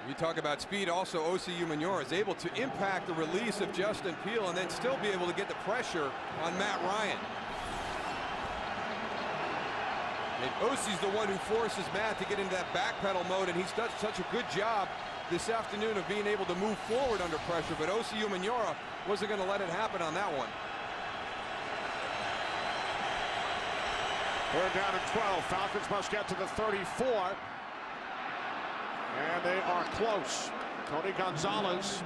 You talk about speed. Also, O.C. Umenyiora is able to impact the release of Justin Peel and then still be able to get the pressure on Matt Ryan. And O.C.'s the one who forces Matt to get into that backpedal mode, and he's done such a good job this afternoon of being able to move forward under pressure, but O.C. Umenyiora wasn't going to let it happen on that one. Third down and 12. Falcons must get to the 34. And they are close. Tony Gonzalez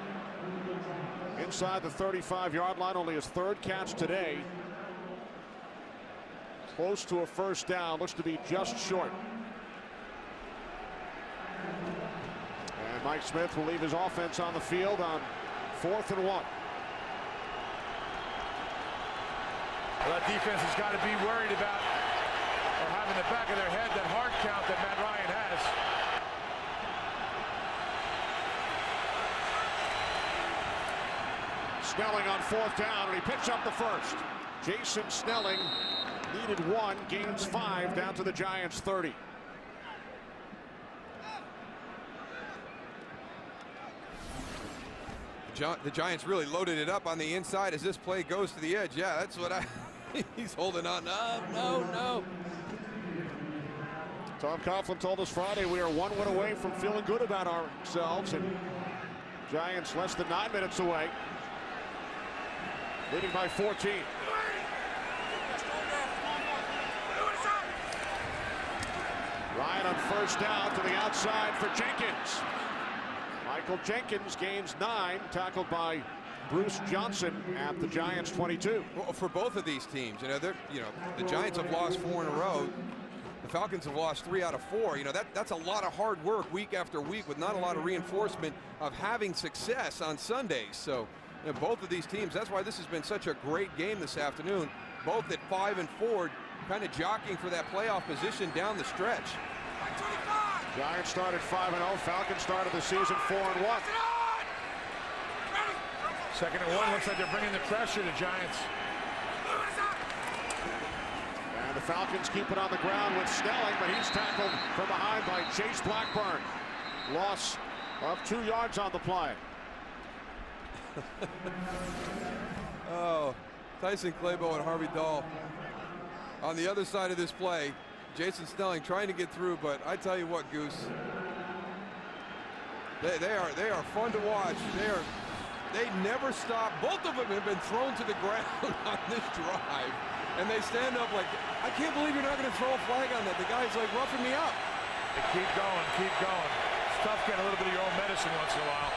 inside the 35-yard line, only his 3rd catch today. Close to a first down, looks to be just short. And Mike Smith will leave his offense on the field on 4th and 1. Well, that defense has got to be worried about or having in the back of their head that hard count that Matt Ryan has. Snelling on 4th down, and he picks up the first. Jason Snelling needed 1, gains 5, down to the Giants 30. The Giants really loaded it up on the inside as this play goes to the edge. Yeah, that's what he's holding on. No. Tom Coughlin told us Friday we are 1 win away from feeling good about ourselves, and Giants less than 9 minutes away, leading by 14. Ryan on first down to the outside for Jenkins. Michael Jenkins gains 9, tackled by Bruce Johnson at the Giants 22. Well, for both of these teams, the Giants have lost 4 in a row. The Falcons have lost 3 out of 4. That's a lot of hard work week after week with not a lot of reinforcement of having success on Sundays. So both of these teams, that's why this has been such a great game this afternoon. Both at 5 and 4, kind of jockeying for that playoff position down the stretch. Giants started 5-0. Falcons started the season 4-1. 2nd and 1. Looks like they're bringing the pressure to Giants. And the Falcons keep it on the ground with Snelling, but he's tackled from behind by Chase Blackburn. Loss of 2 yards on the play. Oh, Tyson Clabo and Harvey Dahl on the other side of this play. Jason Snelling trying to get through, but I tell you what, Goose, they are fun to watch. They never stop. Both of them have been thrown to the ground on this drive, and they stand up like, I can't believe you're not going to throw a flag on that. The guy's like roughing me up. They keep going, keep going. It's tough getting a little bit of your own medicine once in a while.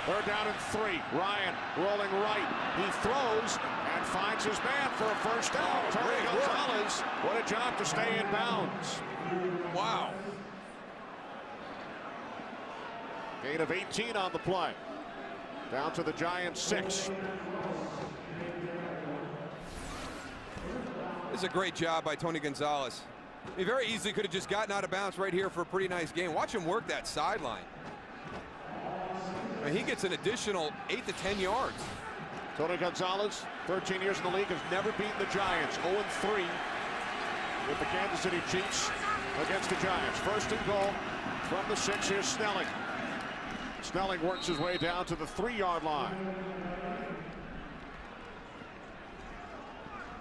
3rd down and 3. Ryan rolling right. He throws and finds his man for a first down. Tony Gonzalez, what a job to stay in bounds. Wow. Gain of 18 on the play. Down to the Giants 6. This is a great job by Tony Gonzalez. He very easily could have just gotten out of bounds right here for a pretty nice game. Watch him work that sideline. I mean, he gets an additional 8 to 10 yards. Tony Gonzalez, 13 years in the league, has never beaten the Giants. 0-3 with the Kansas City Chiefs against the Giants. 1st and goal from the 6. Here's Snelling. Snelling works his way down to the 3-yard line.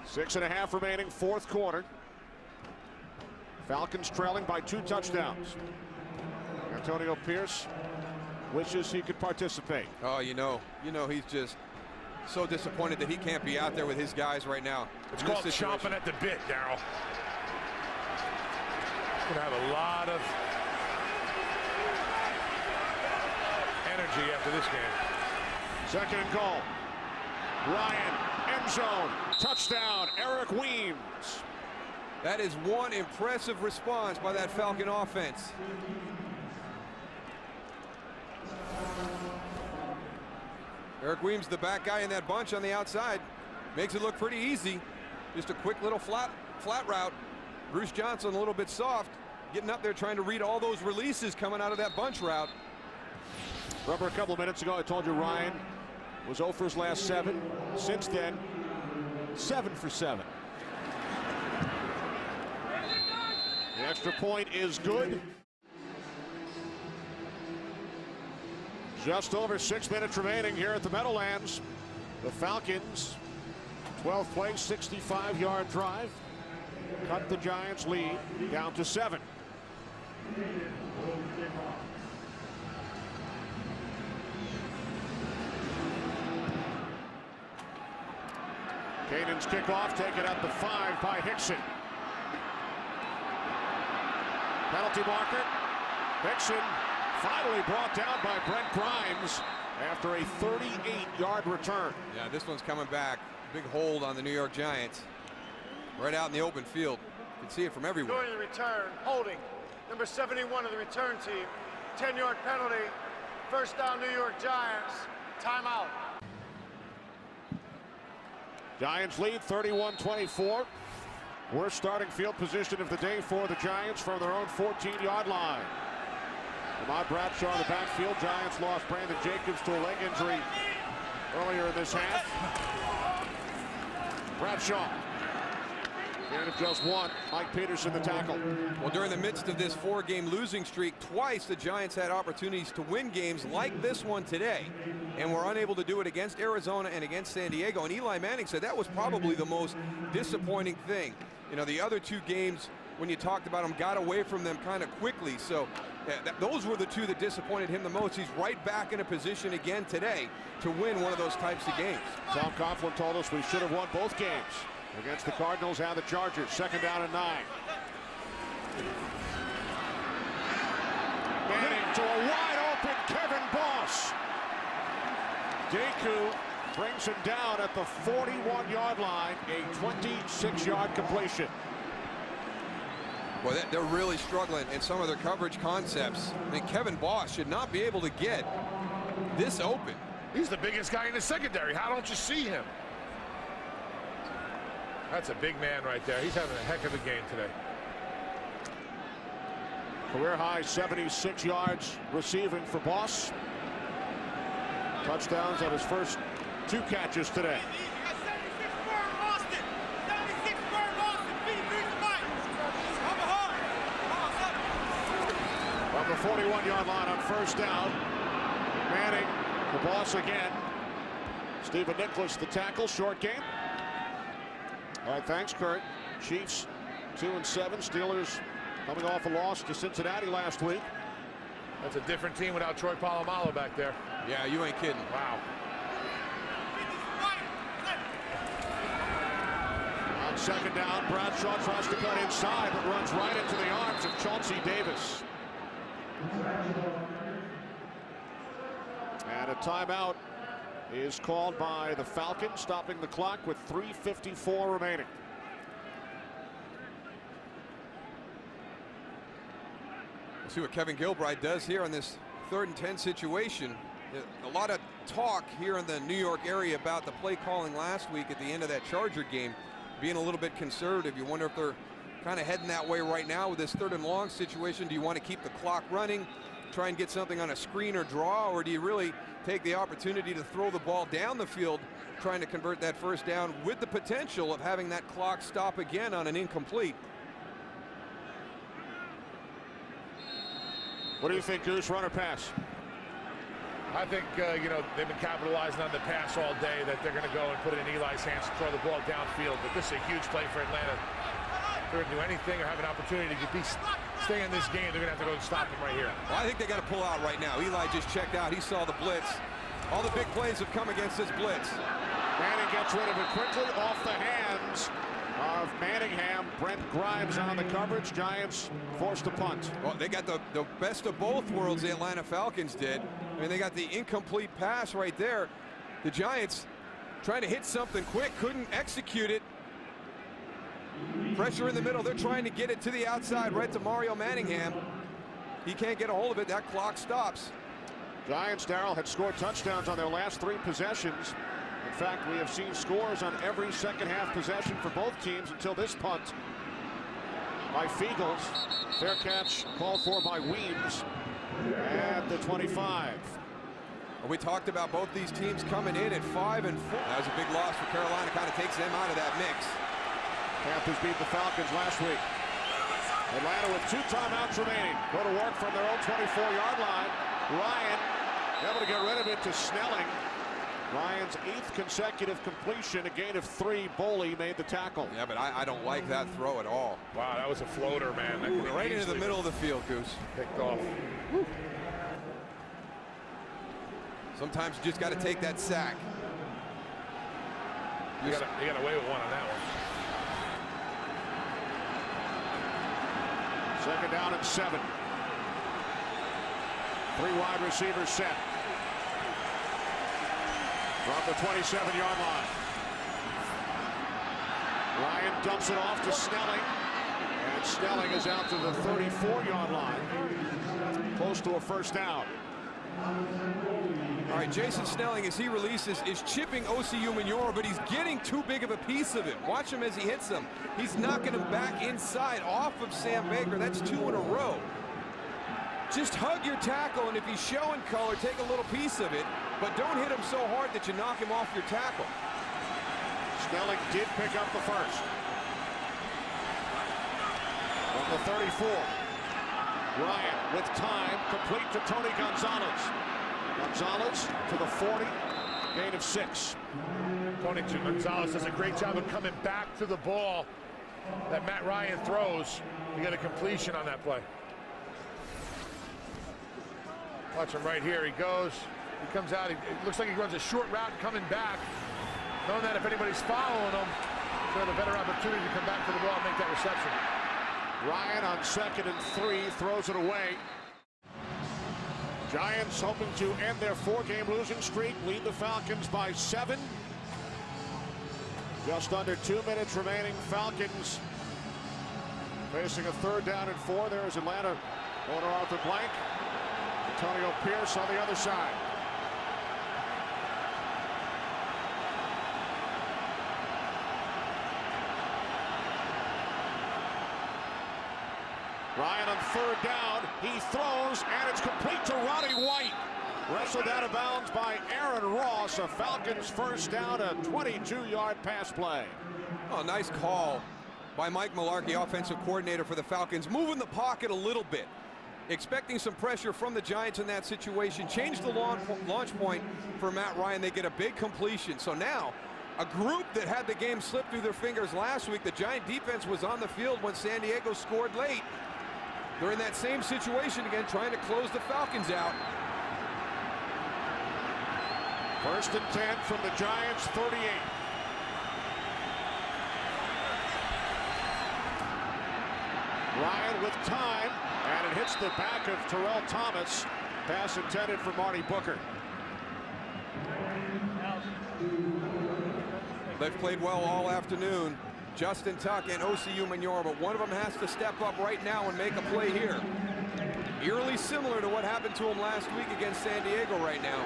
6.5 remaining, 4th quarter. Falcons trailing by 2 touchdowns. Antonio Pierce wishes he could participate. Oh, he's just so disappointed that he can't be out there with his guys right now. It's called chomping at the bit, Darryl. Gonna have a lot of energy after this game. 2nd and goal. Ryan, end zone, touchdown, Eric Weems. That is one impressive response by that Falcon offense. Eric Weems, the back guy in that bunch on the outside, makes it look pretty easy. Just a quick little flat route. Bruce Johnson a little bit soft, getting up there trying to read all those releases coming out of that bunch route. Remember a couple of minutes ago I told you Ryan was 0 for his last 7. Since then, 7 for 7. The extra point is good. Just over 6 minutes remaining here at the Meadowlands. The Falcons, 12th play, 65-yard drive. Cut the Giants' lead down to 7. Canaan's kickoff taken at the 5 by Hickson. Penalty marker. Hickson finally brought down by Brent Grimes after a 38-yard return. Yeah, this one's coming back. Big hold on the New York Giants. Right out in the open field. You can see it from everywhere. During the return, holding. Number 71 of the return team. 10-yard penalty. First down, New York Giants. Timeout. Giants lead 31-24. Worst starting field position of the day for the Giants from their own 14-yard line. Ahmad Bradshaw in the backfield. Giants lost Brandon Jacobs to a leg injury earlier in this half. Bradshaw. Gain of just 1. Mike Peterson the tackle. Well, during the midst of this 4-game losing streak, twice the Giants had opportunities to win games like this one today, and were unable to do it against Arizona and against San Diego. And Eli Manning said that was probably the most disappointing thing. The other 2 games when you talked about him, got away from them kind of quickly. So those were the two that disappointed him the most. He's right back in a position again today to win one of those types of games. Tom Coughlin told us we should have won both games against the Cardinals and the Chargers. 2nd down and 9. Manning to a wide open Kevin Boss. Deku brings him down at the 41-yard line, a 26-yard completion. Well, they're really struggling in some of their coverage concepts. I mean, Kevin Boss should not be able to get this open. He's the biggest guy in the secondary. How don't you see him? That's a big man right there. He's having a heck of a game today. Career high 76 yards receiving for Boss. Touchdowns on his first 2 catches today. From the 41-yard line on 1st down. Manning, the Boss again. Stephen Nicholas, the tackle, short game. All right, thanks, Kurt. Chiefs 2-7. Steelers coming off a loss to Cincinnati last week. That's a different team without Troy Polamalu back there. Yeah, you ain't kidding. Wow. On 2nd down, Bradshaw tries to cut inside, but runs right into the arms of Chauncey Davis. And a timeout is called by the Falcons, stopping the clock with 3:54 remaining. We'll see what Kevin Gilbride does here on this 3rd and 10 situation. A lot of talk here in the New York area about the play calling last week at the end of that Charger game being a little bit conservative. You wonder if they're kind of heading that way right now with this 3rd and long situation. Do you want to keep the clock running, try and get something on a screen or draw, or do you really take the opportunity to throw the ball down the field, trying to convert that 1st down with the potential of having that clock stop again on an incomplete? What do you think, Goose? Run or pass? I think, you know, they've been capitalizing on the pass all day, that they're going to go and put it in Eli's hands to throw the ball downfield. But this is a huge play for Atlanta. If they're going to do anything or have an opportunity to stay in this game, they're going to have to go and stop him right here. Well, I think they got to pull out right now. Eli just checked out. He saw the blitz. All the big plays have come against this blitz. Manning gets rid of it quickly off the hands of Manningham. Brent Grimes on the coverage. Giants forced to punt. Well, they got the best of both worlds, the Atlanta Falcons did. I mean, they got the incomplete pass right there. The Giants trying to hit something quick, couldn't execute it. Pressure in the middle. They're trying to get it to the outside, right to Mario Manningham. He can't get a hold of it. That clock stops. Giants, Darrell, had scored touchdowns on their last 3 possessions. In fact, we have seen scores on every second-half possession for both teams until this punt by Fiegels. Fair catch called for by Weems at the 25. We talked about both these teams coming in at 5-4. That was a big loss for Carolina. Kind of takes them out of that mix. Panthers beat the Falcons last week. Atlanta with 2 timeouts remaining. Go to work from their own 24-yard line. Ryan able to get rid of it to Snelling. Ryan's 8th consecutive completion, a gain of 3. Boley made the tackle. Yeah, but I don't like that throw at all. Wow, that was a floater, man. That right into the middle of the field, Goose. Picked off. Woo. Sometimes you just got to take that sack. You got away with one on that one. 2nd down and 7. 3 wide receivers set. From the 27-yard line. Ryan dumps it off to Snelling. And Snelling is out to the 34-yard line. Close to a 1st down. All right, Jason Snelling, as he releases, is chipping OCU Manura, but he's getting too big of a piece of him. Watch him as he hits him. He's knocking him back inside off of Sam Baker. That's 2 in a row. Just hug your tackle, and if he's showing color, take a little piece of it, but don't hit him so hard that you knock him off your tackle. Snelling did pick up the 1st. From the 34. Ryan with time, complete to Tony Gonzalez. Gonzalez to the 40, gain of 6. Tony Gonzalez does a great job of coming back to the ball that Matt Ryan throws, you get a completion on that play. Watch him right here. He goes. He comes out. It looks like he runs a short route coming back, knowing that if anybody's following him, he'll have a better opportunity to come back to the ball and make that reception. Ryan on 2nd and 3 throws it away. Giants hoping to end their 4-game losing streak, lead the Falcons by 7. Just under 2 minutes remaining. Falcons facing a 3rd down and 4. There is Atlanta owner Arthur Blank. Antonio Pierce on the other side. Ryan on 3rd down. He throws, and it's complete to Roddy White. Wrestled out of bounds by Aaron Ross. A Falcons 1st down, a 22-yard pass play. Oh, nice call by Mike Mularkey, offensive coordinator for the Falcons. Moving the pocket a little bit. Expecting some pressure from the Giants in that situation. Changed the launch point for Matt Ryan. They get a big completion. So now, a group that had the game slip through their fingers last week. The Giant defense was on the field when San Diego scored late. They're in that same situation again, trying to close the Falcons out. 1st and 10 from the Giants' 38. Ryan with time, and it hits the back of Terrell Thomas. Pass intended for Marty Booker. They've played well all afternoon. Justin Tuck and OCU Manor, but one of them has to step up right now and make a play here. Eerily similar to what happened to him last week against San Diego right now.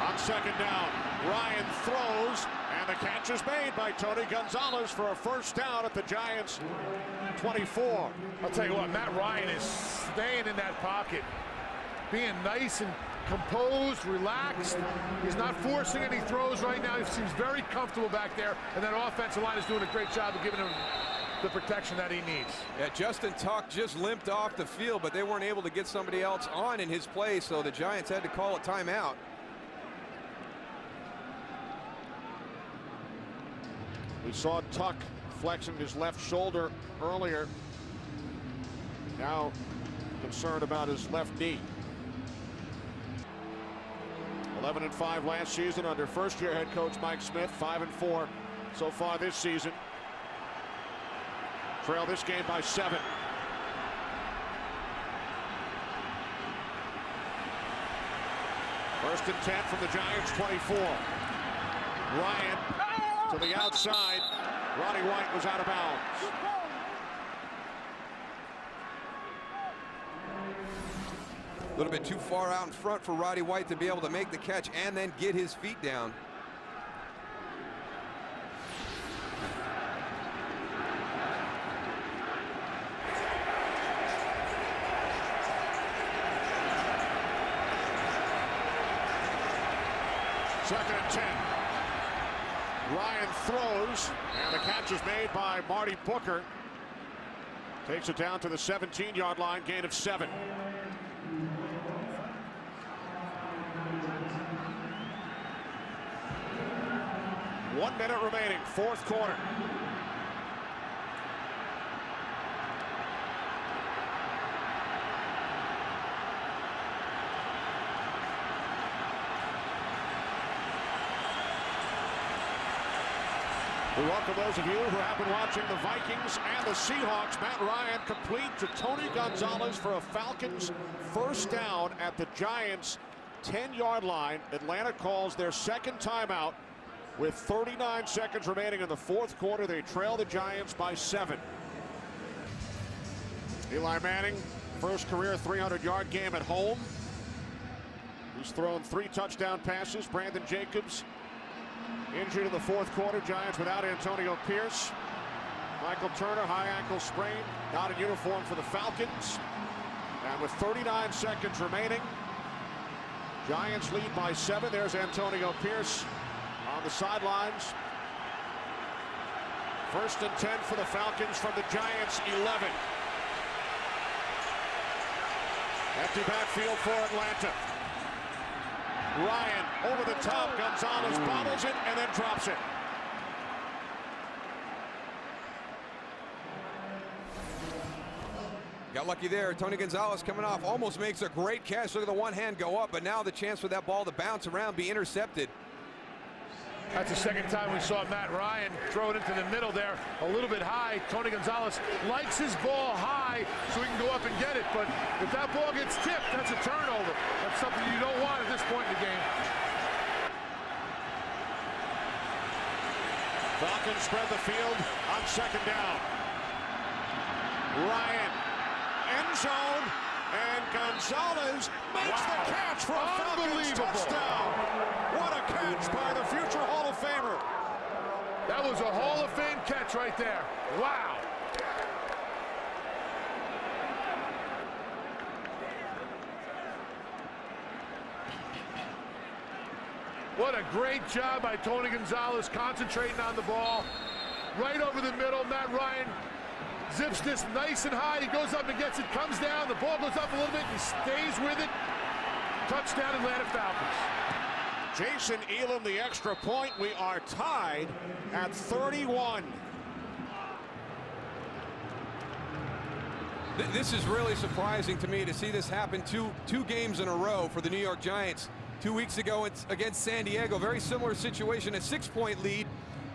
On 2nd down, Ryan throws, and the catch is made by Tony Gonzalez for a 1st down at the Giants' 24. I'll tell you what, Matt Ryan is staying in that pocket, being nice and composed, relaxed. He's not forcing any throws right now. He seems very comfortable back there, and that offensive line is doing a great job of giving him the protection that he needs. Yeah, Justin Tuck just limped off the field, but they weren't able to get somebody else on in his place, so the Giants had to call a timeout. We saw Tuck flexing his left shoulder earlier. Now concerned about his left knee. 11-5 last season under 1st-year head coach Mike Smith. 5-4 so far this season. Trail this game by 7. First and 10 from the Giants' 24. Ryan to the outside. Roddy White was out of bounds. A little bit too far out in front for Roddy White to be able to make the catch and then get his feet down. Second and 10. Ryan throws, and the catch is made by Marty Booker. Takes it down to the 17-yard line, gain of 7. One minute remaining, 4th quarter. We welcome those of you who have been watching the Vikings and the Seahawks. Matt Ryan complete to Tony Gonzalez for a Falcons 1st down at the Giants' 10-yard line. Atlanta calls their 2nd timeout with 39 seconds remaining in the 4th quarter. They trail the Giants by 7. Eli Manning, first career 300-yard game at home. He's thrown 3 touchdown passes. Brandon Jacobs injured in the 4th quarter. Giants without Antonio Pierce. Michael Turner, high ankle sprain, not in uniform for the Falcons. And with 39 seconds remaining, Giants lead by 7. There's Antonio Pierce on the sidelines. 1st and 10 for the Falcons from the Giants' 11. Empty backfield for Atlanta. Ryan over the top. Gonzalez bobbles it and then drops it. Got lucky there. Tony Gonzalez coming off, almost makes a great catch. Look at the one hand go up, but now the chance for that ball to bounce around, be intercepted. That's the second time we saw Matt Ryan throw it into the middle there, a little bit high. Tony Gonzalez likes his ball high so he can go up and get it, but if that ball gets tipped, that's a turnover. That's something you don't want at this point in the game. Falcons spread the field on second down. Ryan, end zone, and Gonzalez makes the catch for a Falcons touchdown. What a catch by the future Hall of Famer. That was a Hall of Fame catch right there. Wow. What a great job by Tony Gonzalez concentrating on the ball. Right over the middle, Matt Ryan zips this nice and high. He goes up and gets it, comes down. The ball goes up a little bit and stays with it. Touchdown, Atlanta Falcons. Jason Elam, the extra point. We are tied at 31. This is really surprising to me to see this happen two games in a row for the New York Giants. 2 weeks ago it's against San Diego, very similar situation, a 6-point lead.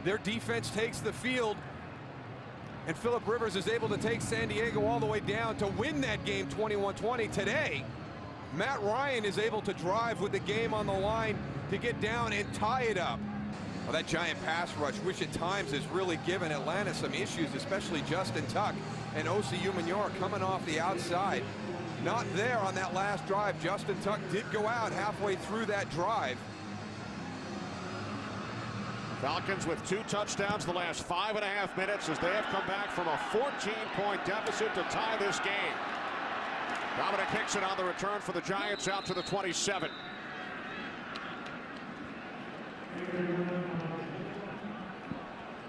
Their defense takes the field, and Phillip Rivers is able to take San Diego all the way down to win that game 21-20. Today, Matt Ryan is able to drive with the game on the line to get down and tie it up. Well, that giant pass rush, which at times has really given Atlanta some issues, especially Justin Tuck and Osi Umenyiora coming off the outside. Not there on that last drive. Justin Tuck did go out halfway through that drive. Falcons with 2 touchdowns the last 5.5 minutes as they have come back from a 14-point deficit to tie this game. Dominic Hickson on the return for the Giants out to the 27.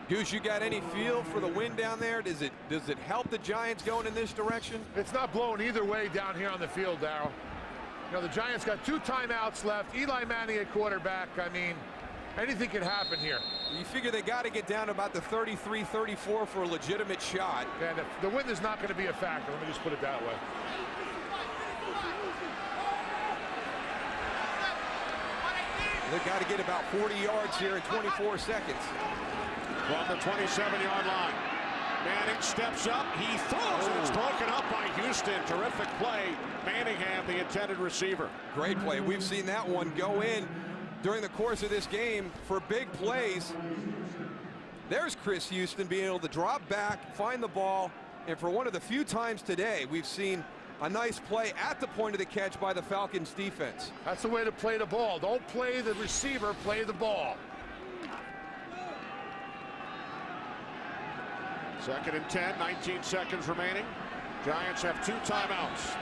Goose, you got any feel for the wind down there? Does it help the Giants going in this direction? It's not blowing either way down here on the field, Darryl. You know, the Giants got 2 timeouts left. Eli Manning at quarterback. I mean, anything can happen here. You figure they got to get down to about the 33-34 for a legitimate shot. And the wind is not going to be a factor. Let me just put it that way. They've got to get about 40 yards here in 24 seconds. From the 27-yard line. Manning steps up. He throws and it's broken up by Houston. Terrific play. Manningham, the intended receiver. Great play. We've seen that one go in during the course of this game for big plays. There's Chris Houston being able to drop back, find the ball, and for one of the few times today we've seen a nice play at the point of the catch by the Falcons defense. That's the way to play the ball. Don't play the receiver, play the ball. 2nd and 10, 19 seconds remaining. Giants have 2 timeouts.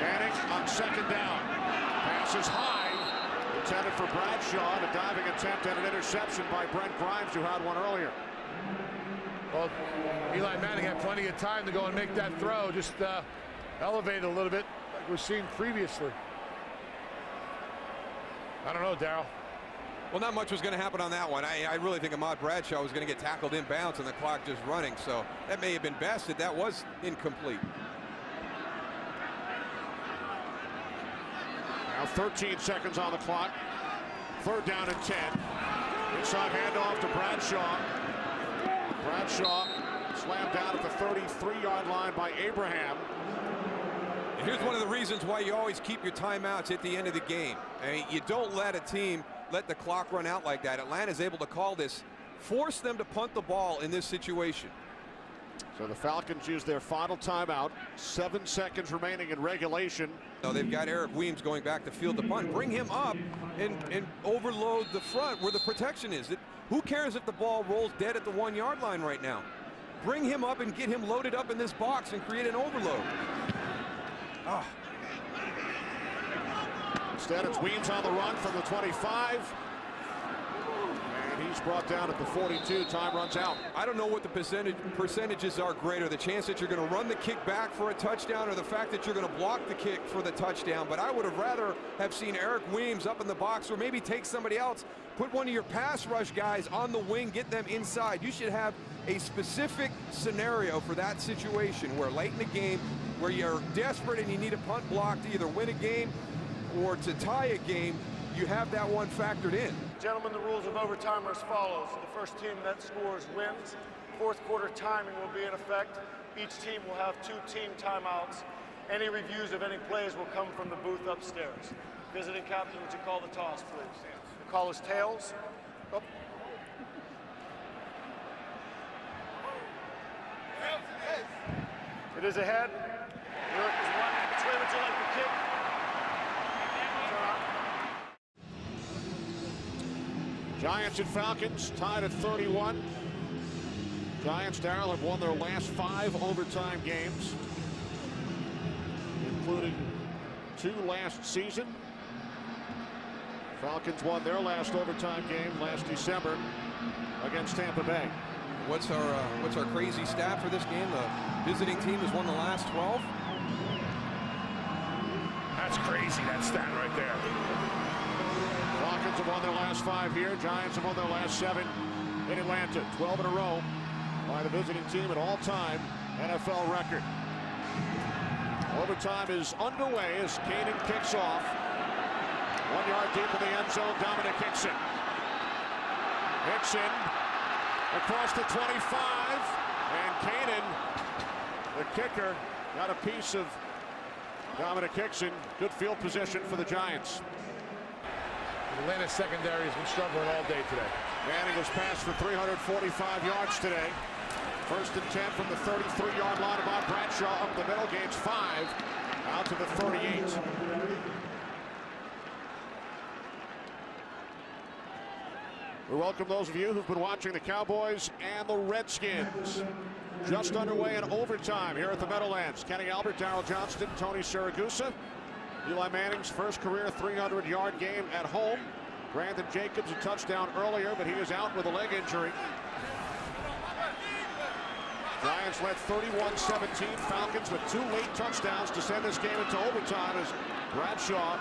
Manning on 2nd down. Pass is high. Intended for Bradshaw. And a diving attempt at an interception by Brent Grimes, who had one earlier. Well, Eli Manning had plenty of time to go and make that throw. Just elevate it a little bit like we've seen previously. I don't know, Darryl. Well, not much was going to happen on that one. I really think Ahmad Bradshaw was going to get tackled inbounds and the clock just running. So that may have been best if that was incomplete. Now 13 seconds on the clock. 3rd down and 10. Inside handoff to Bradshaw. Bradshaw slammed down at the 33-yard line by Abraham. And here's one of the reasons why you always keep your timeouts at the end of the game. I mean, you don't let a team let the clock run out like that. Atlanta's able to call this, force them to punt the ball in this situation. So the Falcons use their final timeout. 7 seconds remaining in regulation. No, they've got Eric Weems going back to field the punt. Bring him up and overload the front where the protection is. Who cares if the ball rolls dead at the 1-yard line right now? Bring him up and get him loaded up in this box and create an overload. Instead, it's Weems on the run from the 25. And He's brought down at the 42. Time runs out. I don't know what the percentages are greater, the chance that you're going to run the kick back for a touchdown or the fact that you're going to block the kick for the touchdown. But I would have rather have seen Eric Weems up in the box, or maybe take somebody else, put one of your pass rush guys on the wing, get them inside. You should have a specific scenario for that situation where late in the game, where you're desperate and you need a punt block to either win a game or to tie a game, you have that one factored in. Gentlemen, the rules of overtime are as follows. The first team that scores wins. Fourth quarter timing will be in effect. Each team will have 2 team timeouts. Any reviews of any plays will come from the booth upstairs. Visiting captain, would you call the toss, please? The call is tails. Oh. It is ahead. Eric is one. Which way would you like the kick? Giants and Falcons tied at 31. Giants, Darrell, have won their last 5 overtime games, including 2 last season. Falcons won their last overtime game last December against Tampa Bay. What's our crazy stat for this game? The visiting team has won the last 12. That's crazy, that stat right there. Falcons have won their last 5 here. Giants have won their last 7 in Atlanta. 12 in a row by the visiting team, an all-time NFL record. Overtime is underway as Kanan kicks off. 1 yard deep in the end zone, Dominic Hickson. Hickson across the 25, and Kanan, the kicker, got a piece of Dominic Hickson. Good field position for the Giants. Atlanta's secondary has been struggling all day today. Manning was passed for 345 yards today. First and 10 from the 33-yard line. Bob Bradshaw up the middle, gains 5 out to the 38. We welcome those of you who've been watching the Cowboys and the Redskins. Just underway in overtime here at the Meadowlands. Kenny Albert, Darrell Johnston, Tony Siragusa. Eli Manning's first career 300-yard game at home. Brandon Jacobs a touchdown earlier, but he is out with a leg injury. Giants led 31-17. Falcons with 2 late touchdowns to send this game into overtime as Bradshaw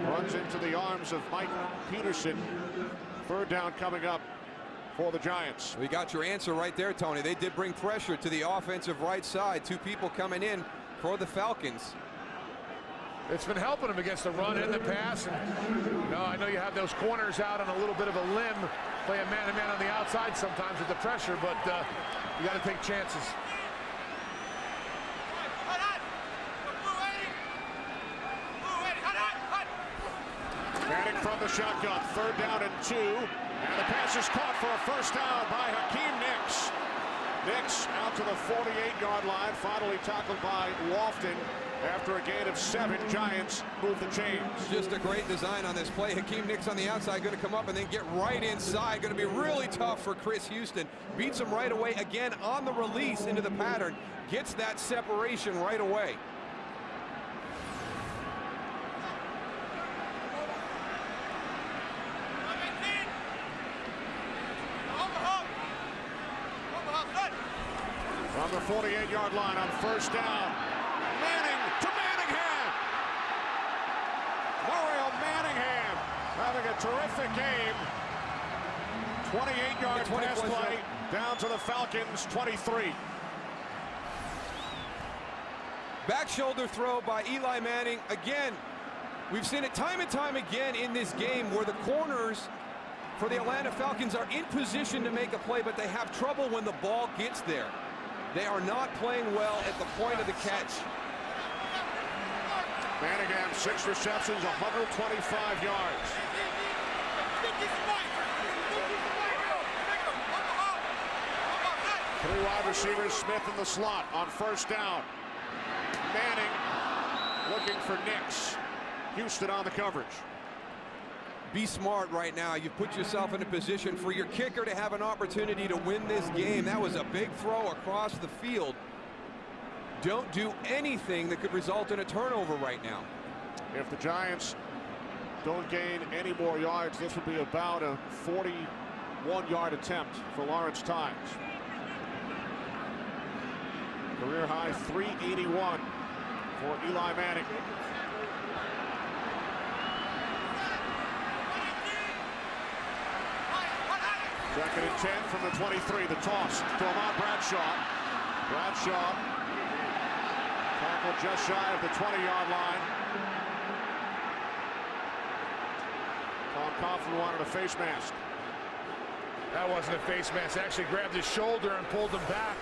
runs into the arms of Mike Peterson. Third down coming up for the Giants. We got your answer right there, Tony. They did bring pressure to the offensive right side. 2 people coming in for the Falcons. It's been helping them against the run and the pass. And, I know you have those corners out on a little bit of a limb, playing man-to-man on the outside sometimes with the pressure, but you got to take chances. Manning from the shotgun, 3rd down and 2. And the pass is caught for a first down by Hakeem Nicks. Nicks out to the 48-yard line, finally tackled by Lofton. After a gain of 7, Giants move the chains. Just a great design on this play. Hakeem Nicks on the outside, going to come up and then get right inside. Going to be really tough for Chris Houston. Beats him right away again on the release into the pattern. Gets that separation right away. From the 48-yard line on first down. Manning to Manningham. Mario Manningham having a terrific game. 28-yard pass play down to the Falcons, 23. Back shoulder throw by Eli Manning. Again, we've seen it time and time again in this game where the corners for the Atlanta Falcons are in position to make a play, but they have trouble when the ball gets there. They are not playing well at the point of the catch. Manningham, 6 receptions, 125 yards. 3 wide receivers, Smith in the slot on first down. Manning looking for Nicks. Houston on the coverage. Be smart right now. You put yourself in a position for your kicker to have an opportunity to win this game. That was a big throw across the field. Don't do anything that could result in a turnover right now. If the Giants don't gain any more yards, this would be about a 41-yard attempt for Lawrence Tynes. Career high 381 for Eli Manning. Second and 10 from the 23. The toss to Ahmad Bradshaw. Bradshaw tackled just shy of the 20-yard line. Tom Coughlin wanted a face mask. That wasn't a face mask. Actually grabbed his shoulder and pulled him back.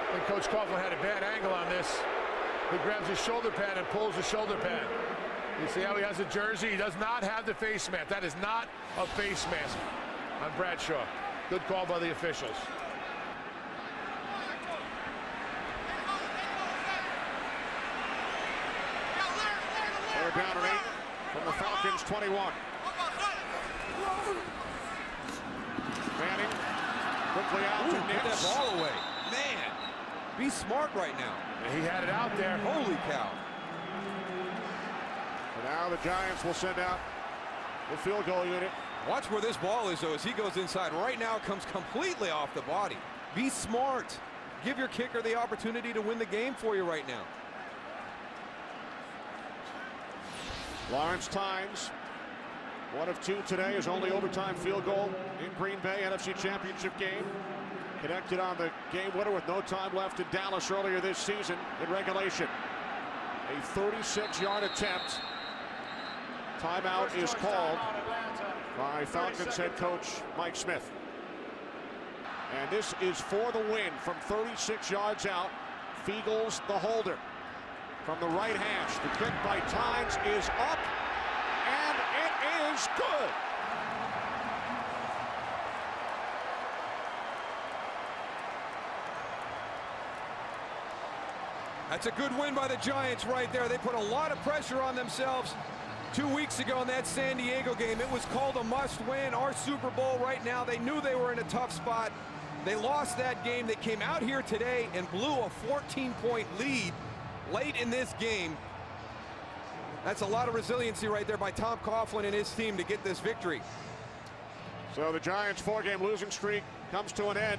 I think Coach Coughlin had a bad angle on this. He grabs his shoulder pad and pulls the shoulder pad. You see how he has a jersey? He does not have the face mask. That is not a face mask on Bradshaw. Good call by the officials. They're down at 8 from the Falcons 21. Manning quickly out to Put that Nix. ball away. Man, be smart right now. And he had it out there. Holy cow. And now the Giants will send out the field goal unit. Watch where this ball is, though, as he goes inside. Right now, it comes completely off the body. Be smart. Give your kicker the opportunity to win the game for you right now. Lawrence Tynes, 1 of 2 today, his only overtime field goal in Green Bay, NFC Championship game. Connected on the game winner with no time left in Dallas earlier this season in regulation. A 36-yard attempt. Timeout is called by Falcons head coach Mike Smith. And this is for the win from 36 yards out. Fiegels, the holder. From the right hash, the kick by Tynes is up, and it is good. That's a good win by the Giants right there. They put a lot of pressure on themselves 2 weeks ago in that San Diego game. It was called a must-win. Our Super Bowl right now, they knew they were in a tough spot. They lost that game. They came out here today and blew a 14-point lead late in this game. That's a lot of resiliency right there by Tom Coughlin and his team to get this victory. So the Giants' 4-game losing streak comes to an end.